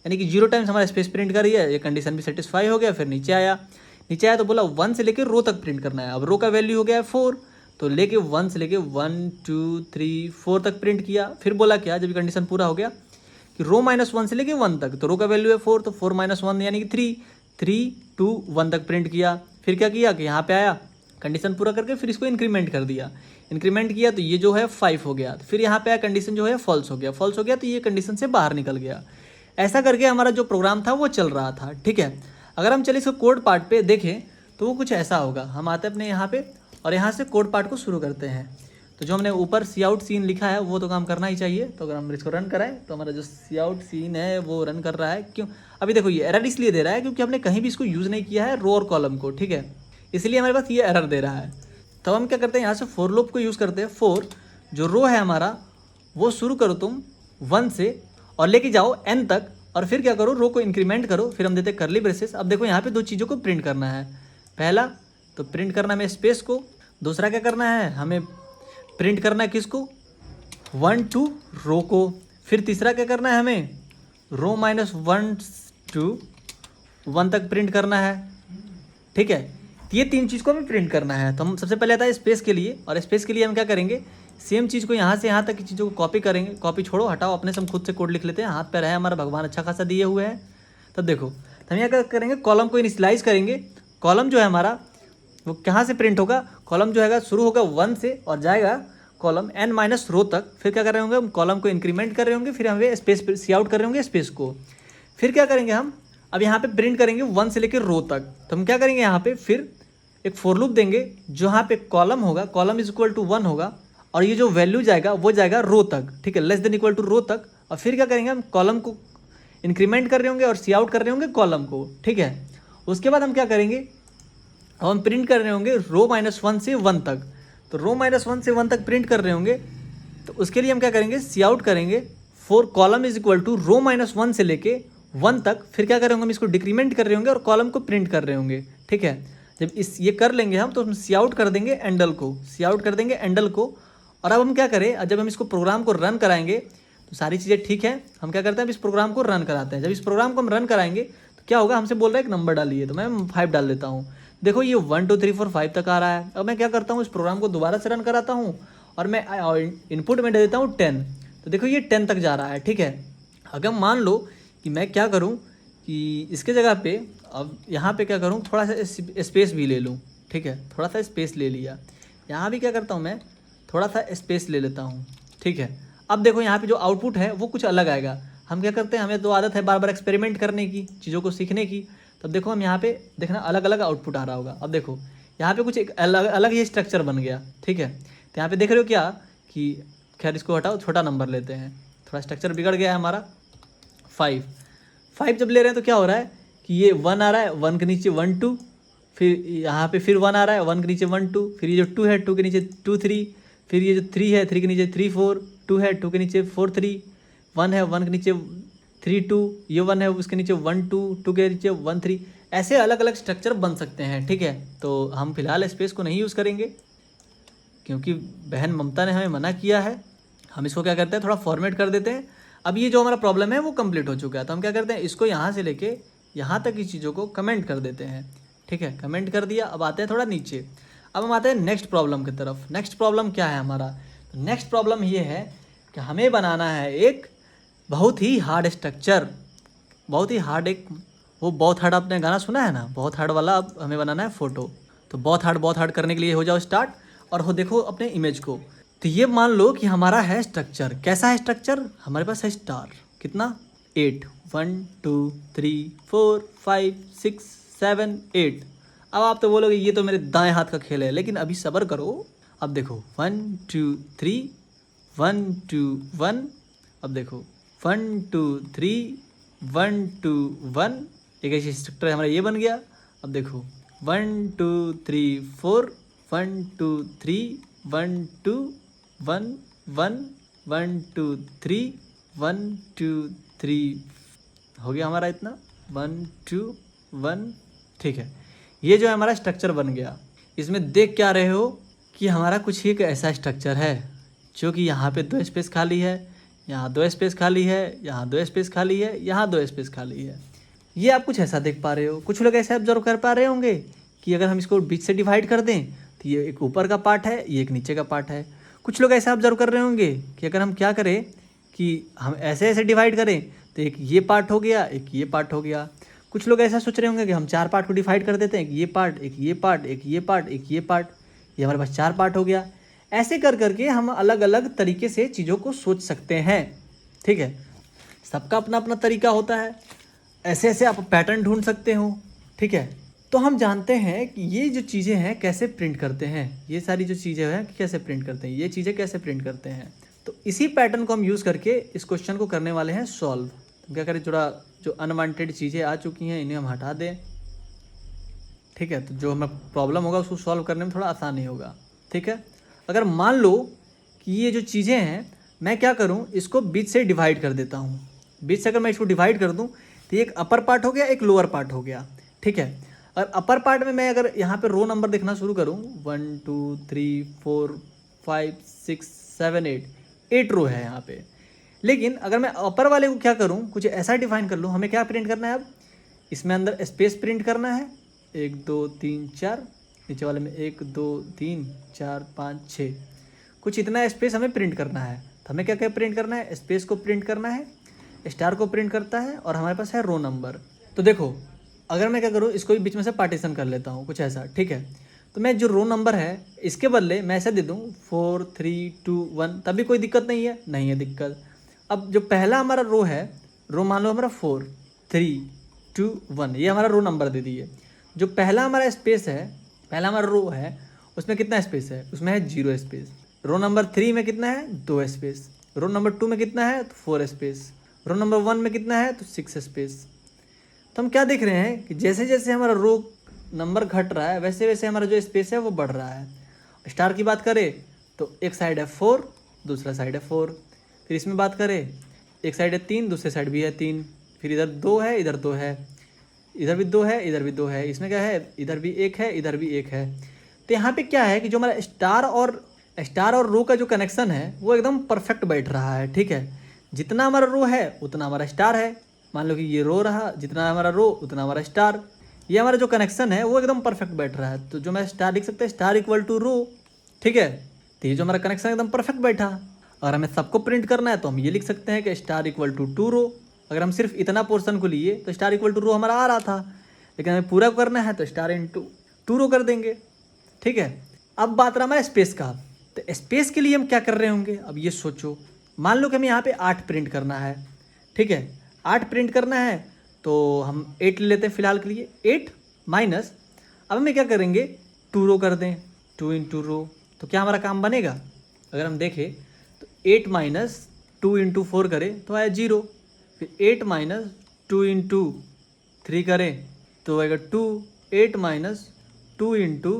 यानी कि 0 टाइम्स हमारा स्पेस प्रिंट कर दिया, ये कंडीशन भी सेटिस्फाई हो गया। फिर नीचे आया तो बोला 1 से लेकर रो तक प्रिंट करना है, अब रो का वैल्यू हो गया है 4, तो लेके 1 से लेके 1 2 3 4 तक प्रिंट किया। फिर बोला क्या, जब कंडीशन पूरा हो गया कि रो माइनस 1 से लेके 1 तक, तो रो का वैल्यू है 4, तो 4 माइनस 1 यानी कि 3 2 1 तक प्रिंट किया। फिर क्या किया कि यहाँ पे आया कंडीशन पूरा करके फिर इसको इंक्रीमेंट कर दिया, इंक्रीमेंट किया तो ये जो है 5 हो गया। फिर यहाँ पे आया कंडीशन जो है फॉल्स हो गया तो ये कंडीशन से बाहर निकल गया। ऐसा करके हमारा जो प्रोग्राम था वो चल रहा था, ठीक है। अगर हम चले इसको कोड पार्ट पे देखें तो वो कुछ ऐसा होगा, हम आते हैं अपने यहाँ पे और यहाँ से कोड पार्ट को शुरू करते हैं। तो जो हमने ऊपर सी आउट सीन लिखा है वो तो काम करना ही चाहिए, तो अगर हम इसको रन कराएं तो हमारा जो सी आउट सीन है वो रन कर रहा है। क्यों, अभी देखो ये एरर इसलिए दे रहा है क्योंकि हमने कहीं भी इसको यूज़ नहीं किया है रो और कॉलम को, ठीक है, इसलिए हमारे पास ये एरर दे रहा है। तो हम क्या करते हैं, यहाँ से फॉर लूप को यूज़ करते हैं। फॉर जो रो है हमारा वो शुरू करो तुम 1 से और लेके जाओ n तक, और फिर क्या करो, रो को इंक्रीमेंट करो, फिर हम देते हैं कर्ली ब्रेसेस। अब देखो यहाँ पे 2 चीज़ों को प्रिंट करना है, पहला तो प्रिंट करना हमें स्पेस को, दूसरा क्या करना है, हमें प्रिंट करना है किसको, 1 2 रो को, फिर तीसरा क्या करना है, हमें रो माइनस 1 to 1 तक प्रिंट करना है, ठीक है। ये 3 चीज़ को हमें प्रिंट करना है। तो हम सबसे पहले आता है स्पेस के लिए, और स्पेस के लिए हम क्या करेंगे, सेम चीज़ को यहाँ से यहाँ तक की चीज़ों को कॉपी करेंगे, कॉपी छोड़ो हटाओ, अपने से हम खुद से कोड लिख लेते हैं, हाथ पैर है हमारा, भगवान अच्छा खासा दिए हुए हैं। तब देखो तो हम यहाँ क्या करेंगे, कॉलम को इनिशियलाइज करेंगे। कॉलम जो है हमारा वो कहाँ से प्रिंट होगा, कॉलम जो है शुरू होगा 1 से और जाएगा कॉलम n माइनस रो तक। फिर क्या कर रहे होंगे, हम कॉलम को इंक्रीमेंट कर रहे होंगे, फिर हमें स्पेस सी आउट कर रहे होंगे स्पेस को। फिर क्या करेंगे, हम अब यहाँ पे प्रिंट करेंगे 1 से लेकर रो तक। तो हम क्या करेंगे, यहाँ पे फिर एक फॉर लूप देंगे, जहाँ पे कॉलम होगा, कॉलम इज इक्वल टू 1 होगा, और ये जो वैल्यू जाएगा वो जाएगा रो तक, ठीक है, less than equal to row तक। और फिर क्या करेंगे, हम कॉलम को इंक्रीमेंट कर रहे होंगे और सी आउट कर रहे होंगे कॉलम को, ठीक है। उसके बाद हम क्या करेंगे, अब हम प्रिंट कर रहे होंगे रो -1 से 1 तक। तो रो -1 से 1 तक प्रिंट कर रहे होंगे, तो उसके लिए हम क्या करेंगे, सी आउट करेंगे for column is equal to row -1 से लेके 1 तक। फिर क्या करेंगे, हम इसको डिक्रीमेंट कर रहे होंगे और कॉलम को प्रिंट कर रहे होंगे। ठीक है, जब ये कर लेंगे हम, तो हम सी आउट कर देंगे एंडल को, सी आउट कर देंगे एंडल को। और अब हम क्या करें, जब हम इसको प्रोग्राम को रन कराएंगे तो सारी चीज़ें ठीक है, हम क्या करते हैं, अब इस प्रोग्राम को रन कराते हैं। जब इस प्रोग्राम को हम रन कराएंगे तो क्या होगा, हमसे बोल रहा है एक नंबर डालिए, तो मैं 5 डाल देता हूँ। देखो ये 1 2 3 4 5 तक आ रहा है। अब मैं क्या करता हूँ, इस प्रोग्राम को दोबारा से रन कराता हूँ और मैं इनपुट में दे देता हूँ 10। तो देखो ये 10 तक जा रहा है। ठीक है, अगर मान लो कि मैं क्या करूँ कि इसके जगह पे अब यहाँ पे क्या करूँ, थोड़ा सा स्पेस भी ले लूँ। ठीक है, थोड़ा सा स्पेस ले लिया। यहाँ भी क्या करता हूँ, मैं थोड़ा सा स्पेस ले लेता हूँ। ठीक है, अब देखो यहाँ पे जो आउटपुट है वो कुछ अलग आएगा। हम क्या करते हैं, हमें तो आदत है बार बार एक्सपेरिमेंट करने की, चीज़ों को सीखने की। तब देखो हम यहाँ पे देखना अलग अलग आउटपुट आ रहा होगा। अब देखो यहाँ पे कुछ एक अलग अलग ही स्ट्रक्चर बन गया। ठीक है, तो यहाँ पे देख रहे हो क्या कि, खैर इसको हटाओ, छोटा नंबर लेते हैं, थोड़ा स्ट्रक्चर बिगड़ गया है हमारा। 5 जब ले रहे हैं तो क्या हो रहा है कि ये 1 आ रहा है, 1 के नीचे 1 2, फिर यहाँ पे फिर 1 आ रहा है, 1 के नीचे 1 2, फिर ये जो 2 है 2 के नीचे 2 3, फिर ये जो 3 है 3 के नीचे 3 4, 2 है 2 के नीचे 4 3, 1 है 1 के नीचे 3 2, ये 1 है उसके नीचे 1 2, 2 के नीचे 1 3। ऐसे अलग अलग स्ट्रक्चर बन सकते हैं। ठीक है, तो हम फिलहाल स्पेस को नहीं यूज़ करेंगे क्योंकि बहन ममता ने हमें मना किया है। हम इसको क्या करते हैं, थोड़ा फॉर्मेट कर देते हैं। अब ये जो हमारा प्रॉब्लम है वो कंप्लीट हो चुका है, तो हम क्या करते हैं, इसको यहाँ से लेके यहाँ तक की चीज़ों को कमेंट कर देते हैं। ठीक है, कमेंट कर दिया। अब आते हैं थोड़ा नीचे, अब हम आते हैं नेक्स्ट प्रॉब्लम की तरफ। नेक्स्ट प्रॉब्लम क्या है हमारा, तो नेक्स्ट प्रॉब्लम ये है कि हमें बनाना है एक बहुत ही हार्ड स्ट्रक्चर, बहुत ही हार्ड एक, वो बहुत हार्ड, आपने गाना सुना है ना, बहुत हार्ड वाला। अब हमें बनाना है फोटो। तो बहुत हार्ड करने के लिए हो जाओ स्टार्ट, और हो देखो अपने इमेज को। तो ये मान लो कि हमारा है स्ट्रक्चर, कैसा है स्ट्रक्चर, हमारे पास है स्टार, कितना 8, 1 2 3 4 5 6 7 8। अब आप तो बोलोगे ये तो मेरे दाएं हाथ का खेल है, लेकिन अभी सब्र करो। अब देखो 1 2 3 1 2 1। अब देखो 1 2 3 1 2 1, एक ऐसी स्ट्रक्चर हमारा ये बन गया। अब देखो 1 2 3 4 1 2 3 1 2 1 1 1 2 3 1 2 3 हो गया हमारा इतना 1 2 1। ठीक है, ये जो है हमारा स्ट्रक्चर बन गया। इसमें देख क्या रहे हो कि हमारा कुछ एक ऐसा स्ट्रक्चर है जो कि यहाँ पे 2 स्पेस खाली है, यहाँ 2 स्पेस खाली है, यहाँ 2 स्पेस खाली है, यहाँ 2 स्पेस खाली है। ये आप कुछ ऐसा देख पा रहे हो। कुछ लोग ऐसे ऑब्जर्व कर पा रहे होंगे कि अगर हम इसको बीच से डिवाइड कर दें तो ये एक ऊपर का पार्ट है, ये एक नीचे का पार्ट है। कुछ लोग ऐसा ऑब्जर्व कर रहे होंगे कि अगर हम क्या करें कि हम ऐसे ऐसे डिवाइड करें तो एक ये पार्ट हो गया, एक ये पार्ट हो गया। कुछ लोग ऐसा सोच रहे होंगे कि हम 4 पार्ट को डिवाइड कर देते हैं, एक ये पार्ट, एक ये पार्ट, एक ये पार्ट, एक ये पार्ट, ये हमारे पास 4 पार्ट हो गया। ऐसे कर करके हम अलग अलग तरीके से चीज़ों को सोच सकते हैं। ठीक है, सबका अपना अपना तरीका होता है, ऐसे ऐसे आप पैटर्न ढूंढ सकते हो। ठीक है, तो हम जानते हैं कि ये जो चीज़ें हैं कैसे प्रिंट करते हैं, ये सारी जो चीज़ें हैं कैसे प्रिंट करते हैं, ये चीज़ें कैसे प्रिंट करते हैं। तो इसी पैटर्न को हम यूज़ करके इस क्वेश्चन को करने वाले हैं सॉल्व। तो क्या करें, थोड़ा जो अनवांटेड चीज़ें आ चुकी हैं इन्हें हम हटा दें। ठीक है, तो जो हमें प्रॉब्लम होगा उसको सॉल्व करने में थोड़ा आसानी होगा। ठीक है, अगर मान लो कि ये जो चीज़ें हैं, मैं क्या करूँ, इसको बीच से डिवाइड कर देता हूँ। बीच से अगर मैं इसको डिवाइड कर दूँ तो एक अपर पार्ट हो गया, एक लोअर पार्ट हो गया। ठीक है, और अपर पार्ट में मैं अगर यहाँ पे रो नंबर देखना शुरू करूँ 1 2 3 4 5 6 7 8 रो है यहाँ पे। लेकिन अगर मैं अपर वाले को क्या करूँ, कुछ ऐसा डिफाइन कर लूँ, हमें क्या प्रिंट करना है, अब इसमें अंदर स्पेस प्रिंट करना है 1 2 3 4, नीचे वाले में 1 2 3 4 5 6, कुछ इतना स्पेस हमें प्रिंट करना है। तो हमें क्या क्या प्रिंट करना है, स्पेस को प्रिंट करना है, स्टार को प्रिंट करता है, और हमारे पास है रो नंबर। तो देखो अगर मैं क्या करूँ, इसको भी बीच में से पार्टीशन कर लेता हूँ कुछ ऐसा। ठीक है, तो मैं जो रो नंबर है इसके बदले मैं ऐसे दे दूँ 4 3 2 1, तभी कोई दिक्कत नहीं है, नहीं है दिक्कत। अब जो पहला हमारा रो है, रो मान लो हमारा 4 3 2 1, ये हमारा रो नंबर दे दिए। जो पहला हमारा स्पेस है, पहला हमारा रो है, उसमें कितना स्पेस है, उसमें है 0 स्पेस। रो नंबर 3 में कितना है, 2 स्पेस। रो नंबर 2 में कितना है, तो 4 स्पेस। रो नंबर 1 में कितना है, तो 6 स्पेस। तो हम क्या देख रहे हैं कि जैसे जैसे हमारा रो नंबर घट रहा है वैसे वैसे हमारा जो स्पेस है वो बढ़ रहा है। स्टार की बात करें तो एक साइड है 4, दूसरा साइड है 4। फिर इसमें बात करें, एक साइड है 3, दूसरे साइड भी है 3। फिर इधर 2 है, इधर 2 है, इधर भी 2 है, इधर भी 2 है। इसमें क्या है, इधर भी 1 है, इधर भी 1 है। तो यहाँ पे क्या है कि जो हमारा स्टार और रो का जो कनेक्शन है वो एकदम परफेक्ट बैठ रहा है। ठीक है, जितना हमारा रो है उतना हमारा स्टार है। मान लो कि ये रो रहा, जितना हमारा रो उतना हमारा स्टार। ये हमारा जो कनेक्शन है वो एकदम परफेक्ट बैठ रहा है। तो जो मैं स्टार लिख सकते हैं, स्टार इक्वल टू रो। ठीक है, तो ये जो हमारा कनेक्शन एकदम परफेक्ट बैठा। अगर हमें सबको प्रिंट करना है तो हम ये लिख सकते हैं कि स्टार इक्वल टू 2 रो। अगर हम सिर्फ इतना पोर्शन को लिए तो स्टार इक्वल टू रो हमारा आ रहा था, लेकिन हमें पूरा करना है तो स्टार इंटू 2 रो कर देंगे। ठीक है, अब बात रहा हमारा स्पेस का। तो स्पेस के लिए हम क्या कर रहे होंगे, अब ये सोचो। मान लो कि हमें यहाँ पे 8 प्रिंट करना है। ठीक है, 8 प्रिंट करना है तो हम 8 ले लेते हैं फिलहाल के लिए। 8 माइनस, अब हमें क्या करेंगे, 2 रो कर दें, 2 इंटू रो। तो क्या हमारा काम बनेगा, अगर हम देखें तो 8 माइनस 2 इंटू 4 करें तो आया 0। फिर 8 माइनस 2 इंटू 3 करें तो आएगा 2। 8 माइनस 2 इंटू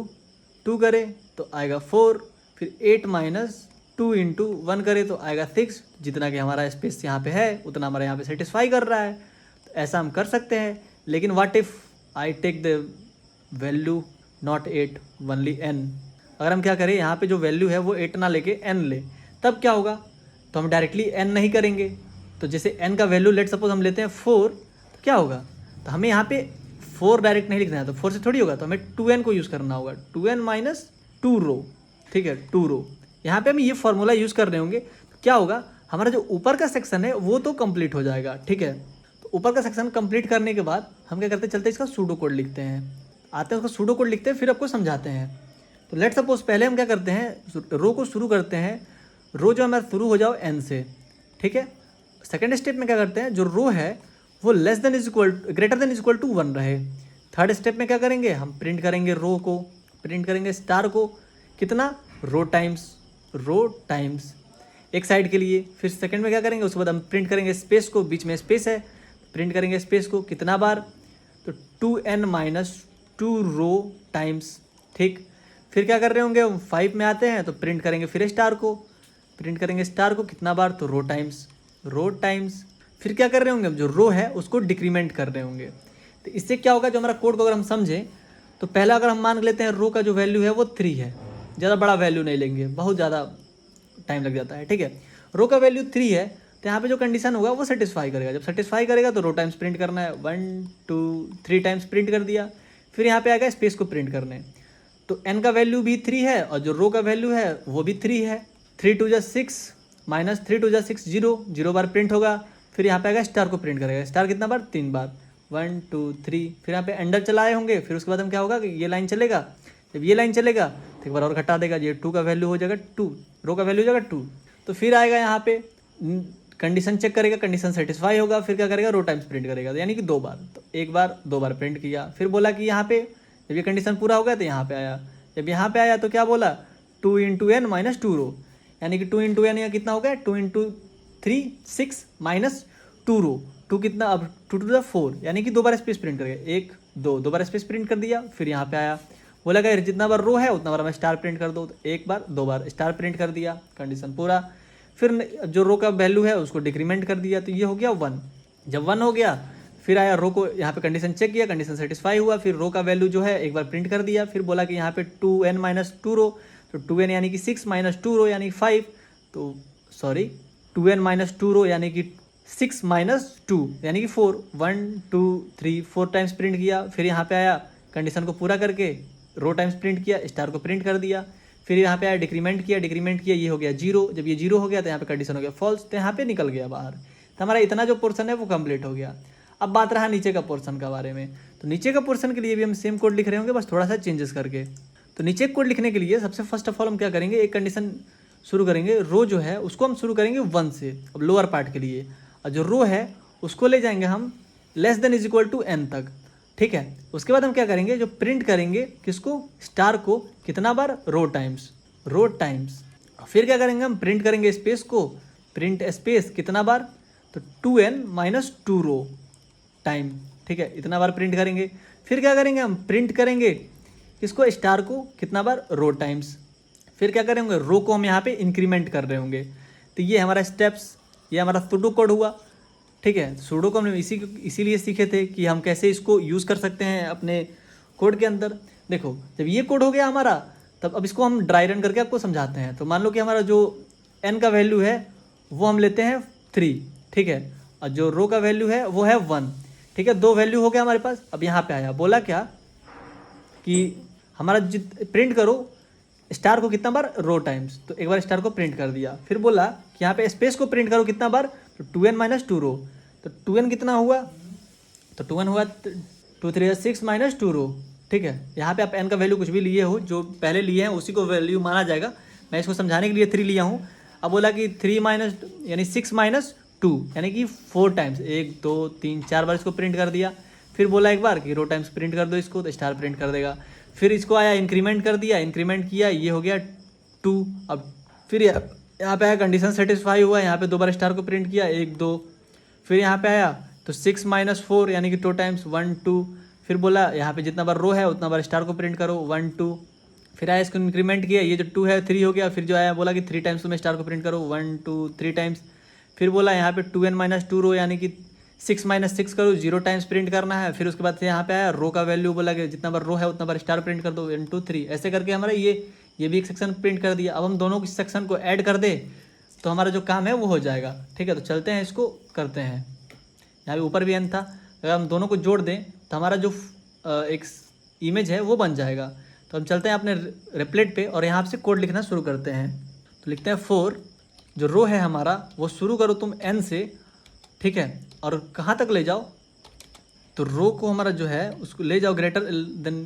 2 करें तो आएगा 4। फिर 8 माइनस 2 इंटू 1 करें तो आएगा 6। जितना कि हमारा स्पेस यहाँ पे है उतना हमारे यहाँ पे सेटिस्फाई कर रहा है। तो ऐसा हम कर सकते हैं। लेकिन what if I take the value not 8 only n। अगर हम क्या करें, यहाँ पे जो वैल्यू है वो 8 ना लेके n ले, तब क्या होगा। तो हम डायरेक्टली n नहीं करेंगे। तो जैसे n का वैल्यू लेट सपोज हम लेते हैं 4, तो क्या होगा, तो हमें यहाँ पे 4 डायरेक्ट नहीं लिखना है, तो 4 से थोड़ी होगा, तो हमें 2n को यूज़ करना होगा। 2n माइनस 2 रो। ठीक है, 2 रो। यहाँ पे हम ये फॉर्मूला यूज़ कर रहे होंगे। तो क्या होगा, हमारा जो ऊपर का सेक्शन है वो तो कंप्लीट हो जाएगा। ठीक है, तो ऊपर का सेक्शन कंप्लीट करने के बाद हम क्या करते हैं, चलते इसका सूडो कोड लिखते हैं। आते हैं उसका सूडो कोड लिखते हैं, फिर आपको समझाते हैं। तो लेट सपोज पहले हम क्या करते हैं, रो को शुरू करते हैं। रो जो हमारा शुरू हो जाओ n से। ठीक है, सेकेंड स्टेप में क्या करते हैं, जो रो है वो less than is equal greater than is equal to 1 रहे। थर्ड स्टेप में क्या करेंगे, हम प्रिंट करेंगे रो को, प्रिंट करेंगे स्टार को, कितना, रो टाइम्स एक साइड के लिए। फिर सेकंड में क्या करेंगे, उसके बाद हम प्रिंट करेंगे स्पेस को, बीच में स्पेस है, प्रिंट करेंगे स्पेस को कितना बार, तो 2n माइनस 2 रो टाइम्स। ठीक, फिर क्या कर रहे होंगे, हम 5 में आते हैं तो प्रिंट करेंगे फिर स्टार को, प्रिंट करेंगे स्टार को कितना बार, तो रो टाइम्स। फिर क्या कर रहे होंगे, हम जो रो है उसको डिक्रीमेंट कर रहे होंगे। तो इससे क्या होगा, जो हमारा कोड को अगर हम समझें तो पहला अगर हम मान लेते हैं रो का जो वैल्यू है वो 3 है, ज़्यादा बड़ा वैल्यू नहीं लेंगे, बहुत ज़्यादा टाइम लग जाता है। ठीक है, रो का वैल्यू 3 है, तो यहाँ पे जो कंडीशन होगा वो सेटिस्फाई करेगा। जब सेटिस्फाई करेगा तो रो टाइम्स प्रिंट करना है, 1 2 3 टाइम्स प्रिंट कर दिया। फिर यहाँ पे आएगा स्पेस को प्रिंट करने, तो n का वैल्यू भी 3 है और जो रो का वैल्यू है वो भी 3 है। 3 2 जा 6 माइनस 3 2 जा 6 0 बार प्रिंट होगा। फिर यहाँ पे आएगा स्टार को प्रिंट करेगा, स्टार कितना बार, 3 बार, 1 2 3। फिर यहाँ पे एंडर चलाए होंगे। फिर उसके बाद हम क्या होगा कि ये लाइन चलेगा, जब ये लाइन चलेगा तो एक बार और घटा देगा, ये 2 का वैल्यू हो जाएगा 2, रो का वैल्यू हो जाएगा 2। तो फिर आएगा यहाँ पे कंडीशन चेक करेगा, कंडीशन सेटिस्फाई होगा, फिर क्या करेगा, रो टाइम्स प्रिंट करेगा, यानी कि 2 बार। तो एक बार 2 बार प्रिंट किया, फिर बोला कि यहाँ पे जब ये कंडीशन पूरा हो गया तो यहाँ पे आया, जब यहाँ पे आया तो क्या बोला, 2 इंटू n माइनस 2 रो, यानी कि 2 इंटू एन या कितना हो गया, 2 इंटू 3 6 माइनस 2 रो, 2 कितना, अब 2 टू द 4, यानी कि 2 बार स्पेस प्रिंट करेगा, 1 2 बार स्पेस प्रिंट कर दिया। फिर यहाँ पे आया, बोला कि जितना बार रो है उतना बार मैं स्टार प्रिंट कर दो, तो 1 बार 2 बार स्टार प्रिंट कर दिया, कंडीशन पूरा। फिर जो रो का वैल्यू है उसको डिक्रीमेंट कर दिया, तो ये हो गया 1। जब 1 हो गया फिर आया रो को, यहाँ पे कंडीशन चेक किया, कंडीशन सेटिस्फाई हुआ, फिर रो का वैल्यू जो है एक बार प्रिंट कर दिया। फिर बोला कि यहाँ पे 2n माइनस 2 रो, तो 2n यानी कि 6 माइनस 2 रो यानी 5, तो सॉरी 2n माइनस 2 रो यानी कि 6 माइनस 2 यानी कि 4, 1 2 3 4 टाइम्स प्रिंट किया। फिर यहाँ पे आया, कंडीशन को पूरा करके रो टाइम्स प्रिंट किया, स्टार को प्रिंट कर दिया। फिर यहाँ पे आया, डिक्रीमेंट किया, ये हो गया 0। जब ये 0 हो गया तो यहाँ पे कंडीशन हो गया फॉल्स, तो यहाँ पे निकल गया बाहर। तो हमारा इतना जो पोर्सन है वो कंप्लीट हो गया। अब बात रहा नीचे का पोर्शन का बारे में, तो नीचे का पोर्शन के लिए भी हम सेम कोड लिख रहे होंगे, बस थोड़ा सा चेंजेस करके। तो नीचे कोड लिखने के लिए सबसे फर्स्ट ऑफ ऑल हम क्या करेंगे, एक कंडीशन शुरू करेंगे, रो जो है उसको हम शुरू करेंगे 1 से, अब लोअर पार्ट के लिए, और जो रो है उसको ले जाएंगे हम less than is equal to n तक। ठीक है, उसके बाद हम क्या करेंगे, जो प्रिंट करेंगे किसको, स्टार को, कितना बार, रो टाइम्स। फिर क्या करेंगे, हम प्रिंट करेंगे स्पेस को, प्रिंट स्पेस कितना बार, तो 2n माइनस 2 रो टाइम। ठीक है, इतना बार प्रिंट करेंगे। फिर क्या करेंगे, हम प्रिंट करेंगे इसको स्टार को कितना बार, रो टाइम्स। फिर क्या करेंगे, रो को हम यहाँ पे इंक्रीमेंट कर रहे होंगे। तो ये हमारा स्टेप्स, ये हमारा सूडो कोड हुआ। ठीक है, सूडो को हमने इसीलिए सीखे थे कि हम कैसे इसको यूज़ कर सकते हैं अपने कोड के अंदर। देखो, जब ये कोड हो गया हमारा, तब अब इसको हम ड्राई रन करके आपको समझाते हैं। तो मान लो कि हमारा जो n का वैल्यू है वो हम लेते हैं 3, ठीक है, और जो रो का वैल्यू है वो है 1, ठीक है। 2 वैल्यू हो गया हमारे पास। अब यहाँ पे आया, बोला क्या कि हमारा प्रिंट करो स्टार को कितना बार, रो टाइम्स। तो एक बार स्टार को प्रिंट कर दिया। फिर बोला कि यहाँ पे स्पेस को प्रिंट करो कितना बार, तो 2n माइनस 2 रो। तो 2n कितना हुआ, तो 2n हुआ 2 3 6 माइनस 2 रो, ठीक है। यहाँ पे आप n का वैल्यू कुछ भी लिए हो, जो पहले लिए हैं उसी को वैल्यू माना जाएगा। मैं इसको समझाने के लिए 3 लिया हूँ। अब बोला कि 3 माइनस यानी 6 माइनस 2 यानी कि 4 टाइम्स, 1 2 3 4 बार इसको प्रिंट कर दिया। फिर बोला एक बार कि रो टाइम्स प्रिंट कर दो इसको, तो स्टार प्रिंट कर देगा। फिर इसको आया इंक्रीमेंट कर दिया, इंक्रीमेंट किया, ये हो गया 2। अब फिर यहाँ पे आया कंडीशन सेटिस्फाई हुआ, यहाँ पे 2 बार स्टार को प्रिंट किया, 1 2। फिर यहाँ पे आया तो 6 माइनस 4 यानी कि 2 टाइम्स, 1 2। फिर बोला यहाँ पे जितना बार रो है उतना बार स्टार को प्रिंट करो, 1 2। फिर आया इसको इंक्रीमेंट किया, ये जो 2 है 3 हो गया। फिर जो आया बोला कि 3 टाइम्स तुम्हें स्टार को प्रिंट करो, 1 2 3 टाइम्स। फिर बोला यहाँ पे 2n माइनस 2 रो यानी कि 6 माइनस 6 करो, 0 टाइम्स प्रिंट करना है। फिर उसके बाद से यहाँ पे आया रो का वैल्यू, बोला कि जितना बार रो है उतना बार स्टार प्रिंट कर दो, 1 2 3। ऐसे करके हमारा ये भी एक सेक्शन प्रिंट कर दिया। अब हम दोनों सेक्शन को ऐड कर दे तो हमारा जो काम है वो हो जाएगा, ठीक है। तो चलते हैं इसको करते हैं। यहाँ पे ऊपर भी n था, अगर हम दोनों को जोड़ दें तो हमारा जो एक इमेज है वो बन जाएगा। तो हम चलते हैं अपने रिप्लेट पे और यहाँ से कोड लिखना शुरू करते हैं। तो लिखते हैं 4, जो रो है हमारा वो शुरू करो तुम n से, ठीक है, और कहाँ तक ले जाओ, तो रो को हमारा जो है उसको ले जाओ greater than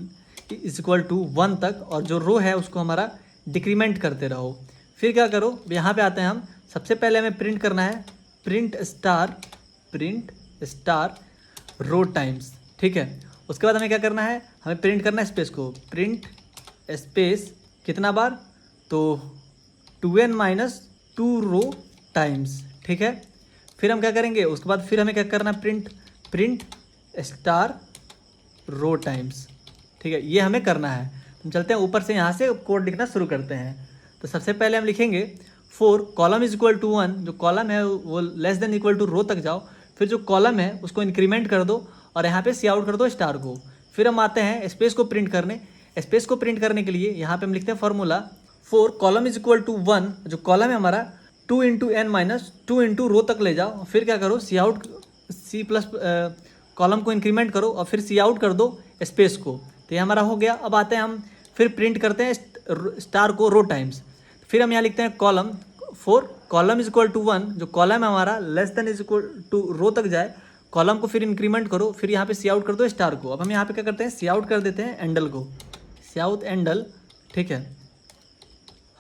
is equal to 1 तक, और जो रो है उसको हमारा डिक्रीमेंट करते रहो। फिर क्या करो, यहाँ पे आते हैं हम। सबसे पहले हमें प्रिंट करना है प्रिंट स्टार रो टाइम्स, ठीक है। उसके बाद हमें क्या करना है, हमें प्रिंट करना है स्पेस को, प्रिंट स्पेस कितना बार, तो 2n माइनस 2 रो टाइम्स, ठीक है। फिर हम क्या करेंगे, उसके बाद फिर हमें क्या करना है, प्रिंट स्टार रो टाइम्स, ठीक है, ये हमें करना है। हम चलते हैं ऊपर से, यहाँ से कोड लिखना शुरू करते हैं। तो सबसे पहले हम लिखेंगे 4 कॉलम इज इक्वल टू 1, जो कॉलम है वो less than equal to row तक जाओ। फिर जो कॉलम है उसको इंक्रीमेंट कर दो और यहाँ पे सी आउट कर दो स्टार को। फिर हम आते हैं स्पेस को प्रिंट करने। स्पेस को प्रिंट करने के लिए यहाँ पे हम लिखते हैं formula 4 column is equal to 1, जो कॉलम है हमारा 2 into n minus 2 into row तक ले जाओ। फिर क्या करो, cout c plus column को इंक्रीमेंट करो और फिर सी आउट कर दो स्पेस को। तो ये हमारा हो गया। अब आते हैं हम फिर प्रिंट करते हैं स्टार को रो टाइम्स। फिर हम यहाँ लिखते हैं column 4 column is equal to 1, जो कॉलम है हमारा less than is equal to row तक जाए। कॉलम को फिर इंक्रीमेंट करो, फिर यहाँ पे सी आउट कर दो स्टार को। अब हम यहाँ पे क्या करते हैं, सी आउट कर देते हैं एंडल को, सी आउट एंडल, ठीक है।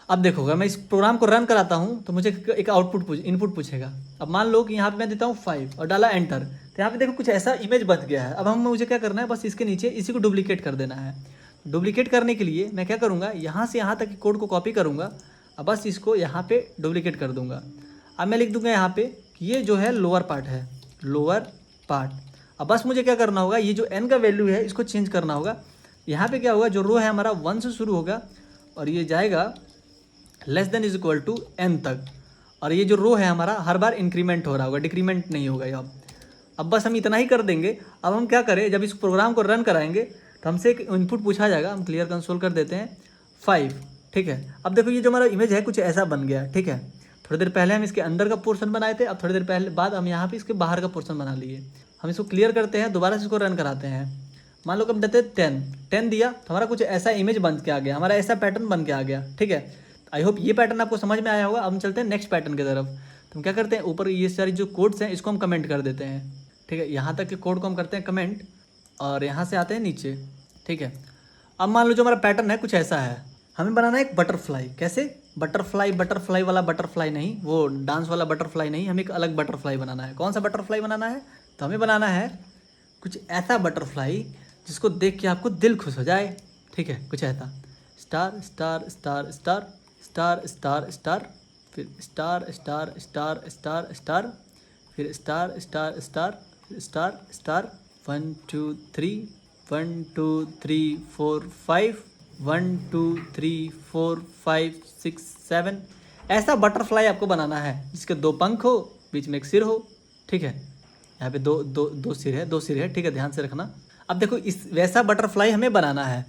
अब देखो, अगर मैं इस प्रोग्राम को रन कराता हूँ तो मुझे एक इनपुट पूछेगा। अब मान लो कि यहाँ पे मैं देता हूँ 5 और डाला एंटर, तो यहाँ पे देखो कुछ ऐसा इमेज बन गया है। अब मुझे क्या करना है, बस इसके नीचे इसी को डुप्लीकेट कर देना है। डुप्लीकेट करने के लिए मैं क्या करूँगा, यहाँ से यहाँ तक की कोड को कॉपी करूँगा, अब बस इसको यहाँ पे डुप्लीकेट कर दूँगा। अब मैं लिख दूँगा यहाँ पे कि ये जो है लोअर पार्ट है, लोअर पार्ट। अब बस मुझे क्या करना होगा, ये जो n का वैल्यू है इसको चेंज करना होगा। यहाँ पे क्या होगा, जो रो है हमारा 1 से शुरू होगा और ये जाएगा less than is equal to n तक, और ये जो रो है हमारा हर बार इंक्रीमेंट हो रहा होगा, डिक्रीमेंट नहीं होगा। अब बस हम इतना ही कर देंगे। अब हम क्या करें, जब इस प्रोग्राम को रन कराएंगे तो हमसे एक इनपुट पूछा जाएगा। हम क्लियर कंसोल कर देते हैं 5, ठीक है। अब देखो ये जो हमारा इमेज है कुछ ऐसा बन गया, ठीक है। थोड़ी देर पहले हम इसके अंदर का पोर्शन बनाए थे, अब थोड़ी देर पहले बाद हम यहाँ पे इसके बाहर का पोर्शन बना लिए। हम इसको क्लियर करते हैं, दोबारा से इसको रन कराते हैं। मान लो कि हम देते हैं 10 दिया तो हमारा कुछ ऐसा इमेज बन के आ गया, हमारा ऐसा पैटर्न बन के आ गया, ठीक है। आई होप ये पैटर्न आपको समझ में आया होगा। अब हम चलते हैं नेक्स्ट पैटर्न की तरफ। तो हम क्या करते हैं, ऊपर ये सारी जो कोड्स हैं इसको हम कमेंट कर देते हैं, ठीक है। यहाँ तक के कोड को हम करते हैं कमेंट और यहाँ से आते हैं नीचे, ठीक है। अब मान लो जो हमारा पैटर्न है कुछ ऐसा है, हमें बनाना है एक बटरफ्लाई। कैसे, बटरफ्लाई वाला बटरफ्लाई नहीं, वो डांस वाला बटरफ्लाई नहीं, हमें एक अलग बटरफ्लाई बनाना है। कौन सा बटरफ्लाई बनाना है, तो हमें बनाना है कुछ ऐसा बटरफ्लाई जिसको देख के आपको दिल खुश हो जाए, ठीक है। कुछ ऐसा star star star star star star star, फिर star star star star star, फिर star star star star star, 1 2 3 1 2 3 4 5 1 2 3 4 5 6 7 ऐसा बटरफ्लाई आपको बनाना है जिसके दो पंख हो, बीच में एक सिर हो। ठीक है, यहाँ पे दो दो दो सिर है, दो सिर है। ठीक है, ध्यान से रखना। अब देखो इस वैसा बटरफ्लाई हमें बनाना है,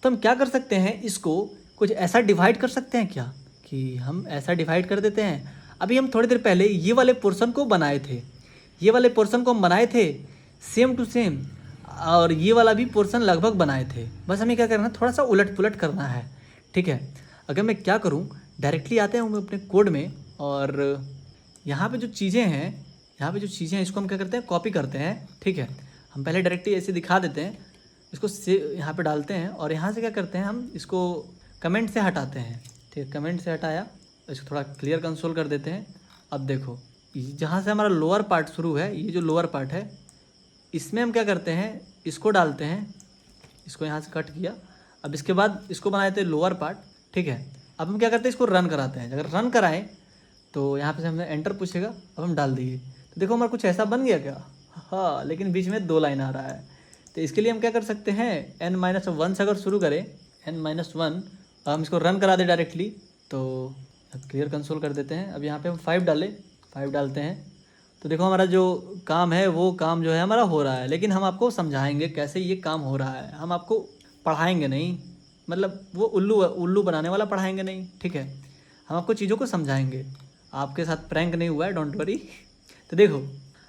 तो हम क्या कर सकते हैं, इसको कुछ ऐसा डिवाइड कर सकते हैं क्या, कि हम ऐसा डिवाइड कर देते हैं। अभी हम थोड़ी देर पहले ये वाले पोर्शन को बनाए थे, ये वाले पोर्शन को हम बनाए थे सेम टू सेम, और ये वाला भी पोर्शन लगभग बनाए थे। बस हमें क्या करना है, थोड़ा सा उलट पुलट करना है। ठीक है, अगर मैं क्या करूँ, डायरेक्टली आते हैं हम अपने कोड में, और यहाँ पे जो चीज़ें हैं, यहाँ पे जो चीज़ें हैं इसको हम क्या करते हैं, कॉपी करते हैं। ठीक है, हम पहले डायरेक्टली ऐसे दिखा देते हैं, इसको से यहाँ पे डालते हैं, और यहाँ से क्या करते हैं, हम इसको कमेंट से हटाते हैं। ठीक है, कमेंट से हटाया, इसको थोड़ा क्लियर कंसोल कर देते हैं। अब देखो जहाँ से हमारा लोअर पार्ट शुरू है, ये जो लोअर पार्ट है, इसमें हम क्या करते हैं, इसको डालते हैं, इसको यहाँ से कट किया। अब इसके बाद इसको बनाए थे लोअर पार्ट। ठीक है, अब हम क्या करते हैं, इसको रन कराते हैं। अगर रन कराएं तो यहाँ पे से हमने एंटर पूछेगा, अब हम डाल दिए, तो देखो हमारा कुछ ऐसा बन गया क्या। हाँ, लेकिन बीच में 2 लाइन आ रहा है। तो इसके लिए हम क्या कर सकते हैं, n-1 से अगर शुरू करें, n-1, हम इसको रन करा दें डायरेक्टली, तो क्लियर कंसोल कर देते हैं। अब यहाँ पे हम 5 डालते हैं, तो देखो हमारा जो काम है वो काम जो है हमारा हो रहा है। लेकिन हम आपको समझाएंगे कैसे ये काम हो रहा है, हम आपको पढ़ाएंगे नहीं, मतलब वो उल्लू बनाने वाला पढ़ाएंगे नहीं। ठीक है, हम आपको चीज़ों को समझाएंगे, आपके साथ प्रैंक नहीं हुआ है, डोंट वरी। तो देखो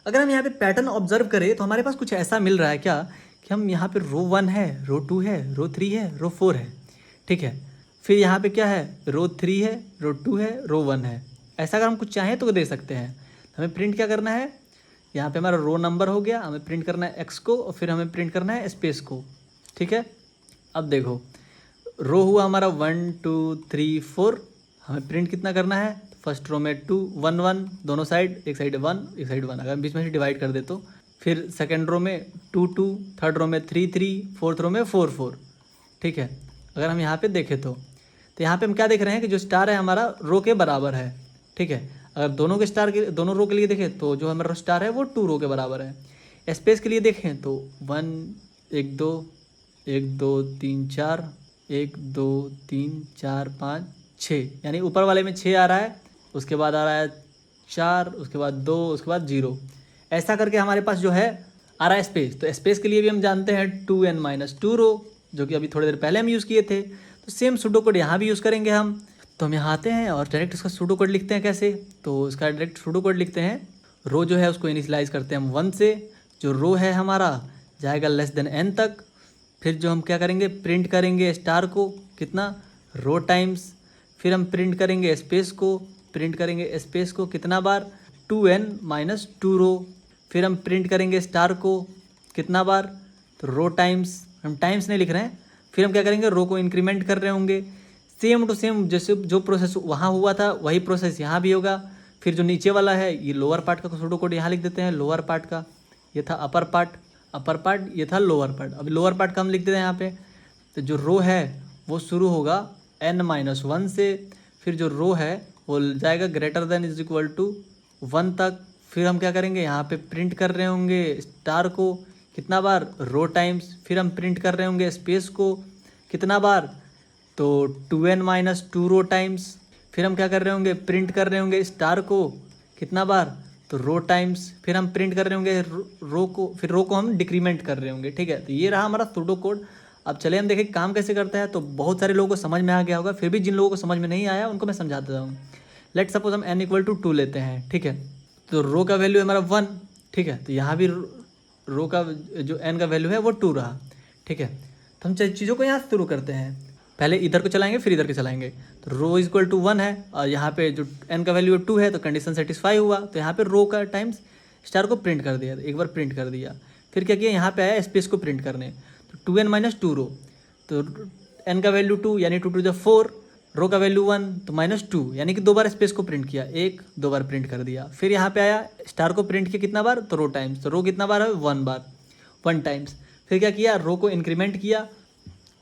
अगर हम यहाँ पे पैटर्न ऑब्जर्व करें तो हमारे पास कुछ ऐसा मिल रहा है क्या, कि हम यहाँ पे रो 1 है, रो 2 है, रो 3 है, रो 4 है। ठीक है, फिर यहाँ पे क्या है, रो 3 है, रो 2 है, रो 1 है। ऐसा अगर हम कुछ चाहें तो दे सकते हैं। हमें प्रिंट क्या करना है, यहाँ पे हमारा रो नंबर हो गया, हमें प्रिंट करना है एक्स को, और फिर हमें प्रिंट करना है स्पेस को। ठीक है, अब देखो रो हुआ हमारा 1 2 3 4, हमें प्रिंट कितना करना है, फर्स्ट रो में 2 1 1 दोनों साइड, एक साइड 1 एक साइड 1, अगर हम बीच में से डिवाइड कर दे तो। फिर सेकेंड रो में 2 2, थर्ड रो में 3 3, फोर्थ रो में 4 4। ठीक है, अगर हम यहाँ पे देखें तो यहाँ पे हम क्या देख रहे हैं कि जो स्टार है हमारा रो के बराबर है। ठीक है, अगर दोनों रो के लिए देखें तो जो हमारा स्टार है वो 2 रो के बराबर है। स्पेस के लिए देखें तो 1 1 2 1 2 3 4 1 2 3 4 5 6, यानी ऊपर वाले में 6 आ रहा है, उसके बाद आ रहा है 4, उसके बाद 2, उसके बाद 0। ऐसा करके हमारे पास जो है आ रहा है स्पेस। तो स्पेस के लिए भी हम जानते हैं 2n-2 रो, जो कि अभी थोड़ी देर पहले हम यूज़ किए थे। तो सेम सूडो कोड यहाँ भी यूज़ करेंगे हम। तो हम यहाँ आते हैं और डायरेक्ट इसका सूडो कोड लिखते हैं। कैसे, तो इसका डायरेक्ट सूडो कोड लिखते हैं। रो जो है उसको इनिशियलाइज करते हैं हम 1 से, जो रो है हमारा जाएगा n तक। फिर जो हम क्या करेंगे, प्रिंट करेंगे स्टार को कितना, रो टाइम्स, फिर हम प्रिंट करेंगे स्पेस को, कितना बार, 2n-2 रो। फिर हम प्रिंट करेंगे स्टार को कितना बार, तो रो टाइम्स, हम टाइम्स नहीं लिख रहे हैं। फिर हम क्या करेंगे, रो को इंक्रीमेंट कर रहे होंगे, सेम टू सेम जैसे जो प्रोसेस वहाँ हुआ था वही प्रोसेस यहाँ भी होगा। फिर जो नीचे वाला है ये लोअर पार्ट का सूडो कोड यहाँ लिख देते हैं। लोअर पार्ट का ये था अपर पार्ट, ये था लोअर पार्ट। अब लोअर पार्ट का हम लिख देते हैं यहाँ पे। तो जो रो है वो शुरू होगा n-1 से, फिर जो रो है वो जाएगा >= 1 तक। फिर हम क्या करेंगे, यहाँ पे प्रिंट कर रहे होंगे स्टार को कितना बार, रो टाइम्स। फिर हम प्रिंट कर रहे होंगे स्पेस को कितना बार, तो 2n-2 रो टाइम्स। फिर हम क्या कर रहे होंगे, प्रिंट कर रहे होंगे स्टार को कितना बार, तो रो टाइम्स। फिर हम प्रिंट कर रहे होंगे रो को, फिर रो को हम डिक्रीमेंट कर रहे होंगे। ठीक है, तो ये रहा हमारा सूडो कोड। अब चले हम देखें काम कैसे करता है। तो बहुत सारे लोगों को समझ में आ गया होगा, फिर भी जिन लोगों को समझ में नहीं आया उनको मैं समझा देता हूँ। लेट सपोज हम n=2 लेते हैं। ठीक है, तो रो का वैल्यू है हमारा 1। ठीक है, तो यहाँ भी रो का जो n का वैल्यू है वो 2 रहा। ठीक है, तो हम चीज़ों को यहाँ से शुरू करते हैं। पहले इधर को चलाएंगे फिर इधर को चलाएंगे। तो रो = 1 है और यहाँ पे जो n का वैल्यू 2 है, तो कंडीशन सेटिस्फाई हुआ। तो यहाँ पे रो का टाइम्स स्टार को प्रिंट कर दिया, एक बार प्रिंट कर दिया। फिर क्या किया, यहाँ पे आया स्पेस को प्रिंट करने, तो 2n-2 रो, तो n का वैल्यू 2 यानी 2 × 4, रो का वैल्यू 1 तो -2 यानी कि 2 बार स्पेस को प्रिंट किया, 1 2 बार प्रिंट कर दिया। फिर यहाँ पे आया स्टार को प्रिंट किया कितना बार, तो रो टाइम्स। तो रो कितना बार है, 1 बार, 1 टाइम्स। फिर क्या किया, रो को इंक्रीमेंट किया।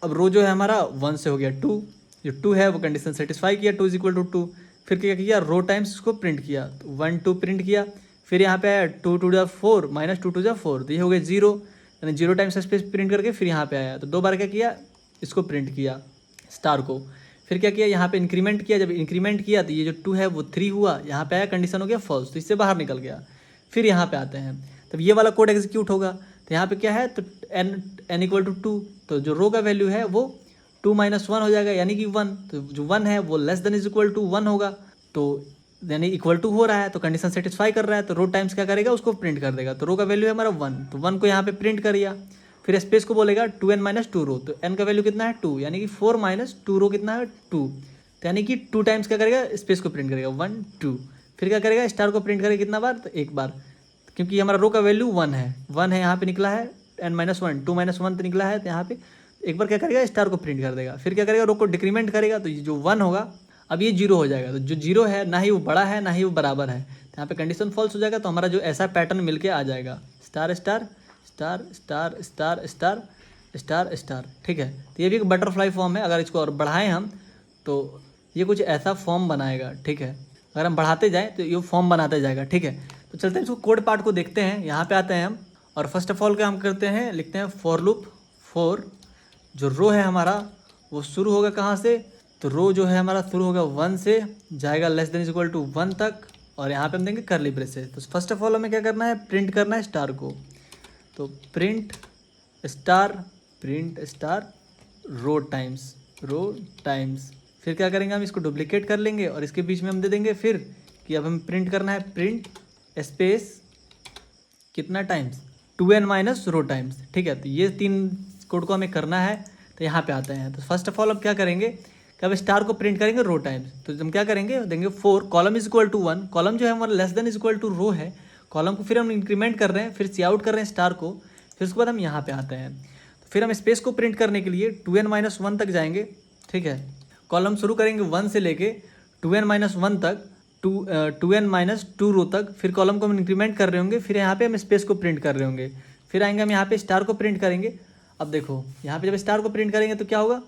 अब रो जो है हमारा 1 से हो गया 2, जो 2 है वो कंडीशन सेटिस्फाई किया, 2 = 2। फिर क्या किया, रो टाइम्स उसको प्रिंट किया, तो 1 2 प्रिंट किया। फिर यहाँ पे आया 2 × 4 -2 × 4, तो ये हो गया 0। यानी 0 टाइम्स स्पेस प्रिंट करके फिर यहाँ पे आया, तो 2 बार क्या किया, इसको प्रिंट किया स्टार को। फिर क्या किया, यहाँ पे इंक्रीमेंट किया, जब इंक्रीमेंट किया तो ये जो 2 है वो 3 हुआ, यहाँ पे आया कंडीशन हो गया फॉल्स, तो इससे बाहर निकल गया। फिर यहाँ पे आते हैं, तब ये वाला कोड एग्जीक्यूट होगा, तो यहाँ पे क्या है, तो n इक्वल टू 2, तो जो रो का वैल्यू है वो 2 - 1 हो जाएगा, यानी कि 1। तो जो 1 है वो less than is equal to 1 होगा, तो यानी इक्वल टू हो रहा है, तो कंडीशन सेटिस्फाई कर रहा है, तो रो टाइम्स क्या करेगा, उसको प्रिंट कर देगा। तो रो का वैल्यू है हमारा 1, तो 1 को यहाँ पे प्रिंट करिए। फिर स्पेस को बोलेगा 2n - 2 रो, तो n का वैल्यू कितना है 2, यानी कि 4 - 2 रो कितना है 2, तो यानी कि 2 टाइम्स क्या करेगा, स्पेस को प्रिंट करेगा 1 2। फिर क्या करेगा, स्टार को प्रिंट करेगा कितना बार, तो एक बार, क्योंकि हमारा रो का वैल्यू 1 है यहाँ पे निकला है, n - 1 2 - 1 तो निकला है, तो यहाँ पे एक बार क्या करेगा, स्टार को प्रिंट कर देगा। फिर क्या करेगा, रो को डिक्रीमेंट करेगा, तो ये जो 1 होगा अब ये 0 हो जाएगा, तो जो 0 है ना ही वो बड़ा है ना ही वो बराबर है, तो यहाँ पे कंडीशन फॉल्स हो जाएगा। तो हमारा जो ऐसा पैटर्न मिलके आ जाएगा, star star star star star star star star, ठीक है। तो ये भी एक बटरफ्लाई फॉर्म है, अगर इसको और बढ़ाएं हम तो ये कुछ ऐसा फॉर्म बनाएगा, ठीक है। अगर हम बढ़ाते जाएँ तो ये फॉर्म बनाते जाएगा, ठीक है। तो चलते हैं इसको कोड पार्ट को देखते हैं, यहाँ पे आते हैं हम, और फर्स्ट ऑफ ऑल क्या हम करते हैं, लिखते हैं फॉर लूप फॉर, जो रो है हमारा वो शुरू होगा कहाँ से, तो रो जो है हमारा शुरू होगा 1 से, जाएगा less than is equal to 1 तक, और यहाँ पे हम देंगे करली ब्रेसेस। तो फर्स्ट ऑफ ऑल हमें क्या करना है, प्रिंट करना है स्टार को, तो प्रिंट स्टार रो टाइम्स। फिर क्या करेंगे, हम इसको डुप्लीकेट कर लेंगे और इसके बीच में हम दे देंगे फिर कि अब हमें प्रिंट करना है प्रिंट स्पेस कितना टाइम्स, 2n - रो टाइम्स, ठीक है। तो ये 3 कोड को हमें करना है, तो यहाँ पे आते हैं। तो फर्स्ट ऑफ ऑल अब क्या करेंगे कि अब स्टार को प्रिंट करेंगे रो टाइम्स, तो हम क्या करेंगे, देंगे 4 column is equal to 1, column जो है हमारा less than is equal to row है, कॉलम को फिर हम इंक्रीमेंट कर रहे हैं, फिर सी आउट कर रहे हैं स्टार को, फिर उसके बाद हम यहाँ पे आते हैं। तो फिर हम स्पेस को प्रिंट करने के लिए 2n - 1 तक जाएंगे, ठीक है। कॉलम शुरू करेंगे 1 से लेके 2n - 1 तक, 2n - 2 रो तक, फिर कॉलम को हम इंक्रीमेंट कर रहे होंगे, फिर यहाँ पे हम स्पेस को प्रिंट कर रहे होंगे, फिर आएंगे हम यहाँ पे स्टार को प्रिंट करेंगे। अब देखो यहाँ पे जब स्टार को प्रिंट करेंगे तो क्या होगा,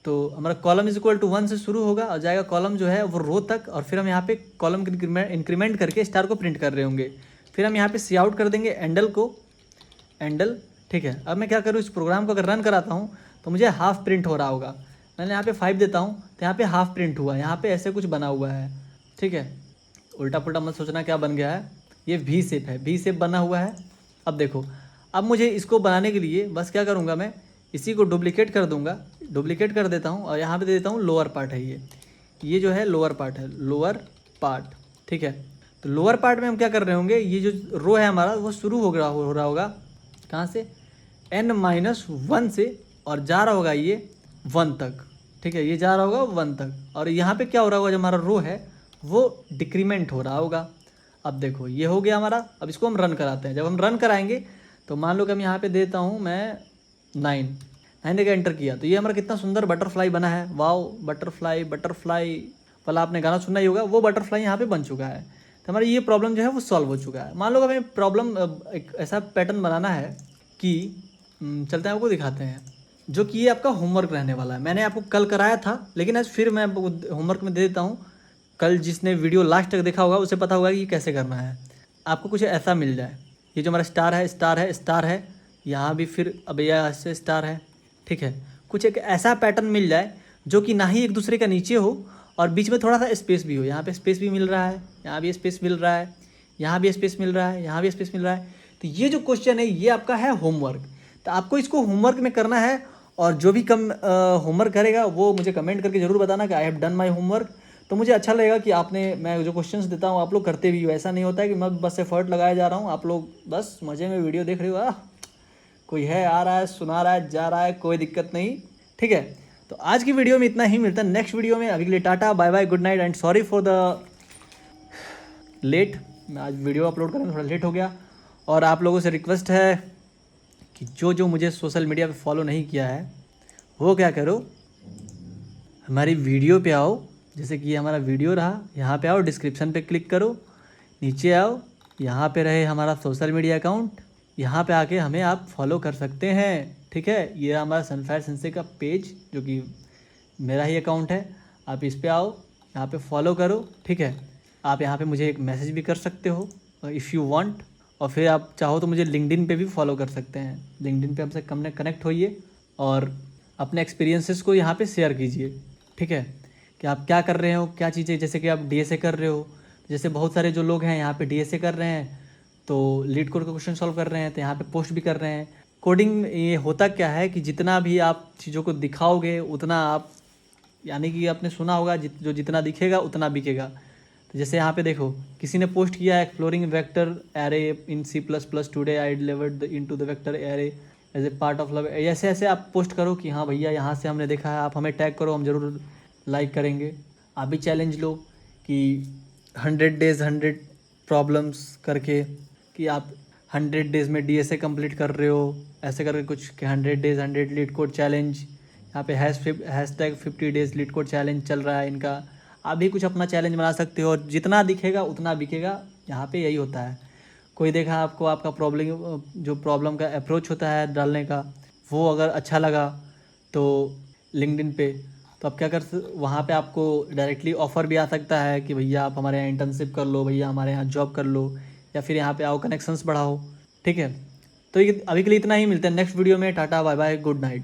तो हमारा कॉलम इज इक्वल टू 1 से शुरू होगा और जाएगा कॉलम जो है वो रो तक, और फिर हम यहाँ पे कॉलम इंक्रीमेंट करके स्टार को प्रिंट कर रहे होंगे। फिर हम यहाँ पे सी आउट कर देंगे एंडल, ठीक है। अब मैं क्या करूँ, इस प्रोग्राम को अगर रन कराता हूँ तो मुझे हाफ प्रिंट हो रहा होगा, मैंने यहाँ पे 5 देता हूँ तो यहाँ पे हाफ प्रिंट हुआ, यहाँ पे ऐसे कुछ बना हुआ है, ठीक है। उल्टा पुल्टा मत सोचना क्या बन गया है, ये वी शेप है, वी शेप बना हुआ है। अब देखो, अब मुझे इसको बनाने के लिए बस क्या करूँगा, मैं इसी को डुप्लीकेट कर दूँगा, डुप्लीकेट कर देता हूँ और यहाँ पे दे देता हूँ लोअर पार्ट है, ये जो है लोअर पार्ट, ठीक है। तो लोअर पार्ट में हम क्या कर रहे होंगे, ये जो रो है हमारा वो शुरू हो रहा होगा कहाँ से, n - 1 से, और जा रहा होगा ये 1 तक, ठीक है। ये जा रहा होगा 1 तक, और यहाँ पे क्या हो रहा होगा, जो हमारा रो है वो डिक्रीमेंट हो रहा होगा। अब देखो ये हो गया हमारा, अब इसको हम रन कराते हैं। जब हम रन कराएंगे तो मान लो कि हम यहाँ पे देता हूँ मैं 9 देकर एंटर किया, तो ये हमारा कितना सुंदर बटरफ्लाई बना है, वाओ बटरफ्लाई वाला आपने गाना सुना ही होगा, वो बटरफ्लाई यहाँ पे बन चुका है। तो हमारा ये प्रॉब्लम जो है वो सॉल्व हो चुका है। मान लो हमें प्रॉब्लम एक ऐसा पैटर्न बनाना है कि चलते हैं आपको दिखाते हैं, जो कि ये आपका होमवर्क रहने वाला है। मैंने आपको कल कराया था, लेकिन आज फिर मैं होमवर्क में दे देता हूँ। कल जिसने वीडियो लास्ट तक देखा होगा उसे पता होगा कि ये कैसे करना है। आपको कुछ ऐसा मिल जाए, ये जो हमारा स्टार है, यहाँ भी फिर अब यह से स्टार है, ठीक है। कुछ एक ऐसा पैटर्न मिल जाए जो कि ना ही एक दूसरे का नीचे हो और बीच में थोड़ा सा स्पेस भी हो, यहाँ पे स्पेस भी मिल रहा है, यहाँ भी स्पेस मिल रहा है, यहाँ भी स्पेस मिल रहा है, यहाँ भी स्पेस मिल रहा है। तो ये जो क्वेश्चन है ये आपका है होमवर्क, तो आपको इसको होमवर्क में करना है, और जो भी कम होमवर्क करेगा वो मुझे कमेंट करके ज़रूर बताना कि I have done my homework. तो मुझे अच्छा लगेगा कि आपने, मैं जो क्वेश्चंस देता हूँ आप लोग करते भी हो। ऐसा नहीं होता है कि मैं बस एफर्ट लगाया जा रहा हूँ, आप लोग बस मज़े में वीडियो देख रहे हो, कोई है आ रहा है सुना रहा है जा रहा है, कोई दिक्कत नहीं, ठीक है। तो आज की वीडियो में इतना ही, मिलता है नेक्स्ट वीडियो में। अभी के लिए tata bye bye, good night and sorry for the late. मैं आज वीडियो अपलोड करने में थोड़ा लेट हो गया, और आप लोगों से रिक्वेस्ट है कि जो मुझे सोशल मीडिया पे फॉलो नहीं किया है वो क्या करो, हमारी वीडियो पे आओ, जैसे कि हमारा वीडियो रहा, यहाँ पे आओ, डिस्क्रिप्शन पे क्लिक करो, नीचे आओ, यहाँ पे रहे हमारा सोशल मीडिया अकाउंट, यहाँ पे आके हमें आप फॉलो कर सकते हैं, ठीक है। ये हमारा सनफायर सेंसे का पेज, जो कि मेरा ही अकाउंट है, आप इस पे आओ, यहाँ पे फॉलो करो, ठीक है। आप यहाँ पे मुझे एक मैसेज भी कर सकते हो इफ़ यू वांट, और फिर आप चाहो तो मुझे लिंक्डइन पे भी फॉलो कर सकते हैं। लिंक्डइन पे हमसे कनेक्ट होइए और अपने एक्सपीरियंसेस को यहाँ पे शेयर कीजिए, ठीक है, कि आप क्या कर रहे हो, क्या चीज़ें, जैसे कि आप डीएसए कर रहे हो, जैसे बहुत सारे जो लोग हैं यहाँ पे डीएसए कर रहे हैं तो लीड कोड का क्वेश्चन सॉल्व कर रहे हैं, तो यहाँ पे पोस्ट भी कर रहे हैं। कोडिंग ये होता क्या है कि जितना भी आप चीज़ों को दिखाओगे उतना आप, यानी कि आपने सुना होगा जो जितना दिखेगा उतना बिकेगा। तो जैसे यहाँ पे देखो, किसी ने पोस्ट किया है exploring vector array in C++, today I delivered into the vector array as a part of love. ऐसे ऐसे आप पोस्ट करो कि हाँ भैया यहाँ से हमने देखा है, आप हमें टैग करो, हम ज़रूर लाइक करेंगे। आप भी चैलेंज लो कि 100 डेज़ 100 प्रॉब्लम्स करके, कि आप 100 डेज़ में डीएसए कंप्लीट कर रहे हो, ऐसे करके कुछ कि 100 डेज़ 100 लीड कोड चैलेंज। यहाँ पे hashtag 50 days leet code challenge चल रहा है इनका। आप भी कुछ अपना चैलेंज बना सकते हो और जितना दिखेगा उतना बिकेगा। यहाँ पे यही होता है। कोई देखा आपको, आपका जो प्रॉब्लम का अप्रोच होता है डालने का, वो अगर अच्छा लगा तो लिंक्डइन पे, तो आप क्या वहाँ पे आपको डायरेक्टली ऑफ़र भी आ सकता है कि भैया आप हमारे यहाँ इंटर्नशिप कर लो, भैया हमारे यहाँ जॉब कर लो, या फिर यहाँ पे आओ कनेक्शंस बढ़ाओ, ठीक है। तो ये अभी के लिए इतना ही, मिलते हैं नेक्स्ट वीडियो में। Tata bye bye, good night.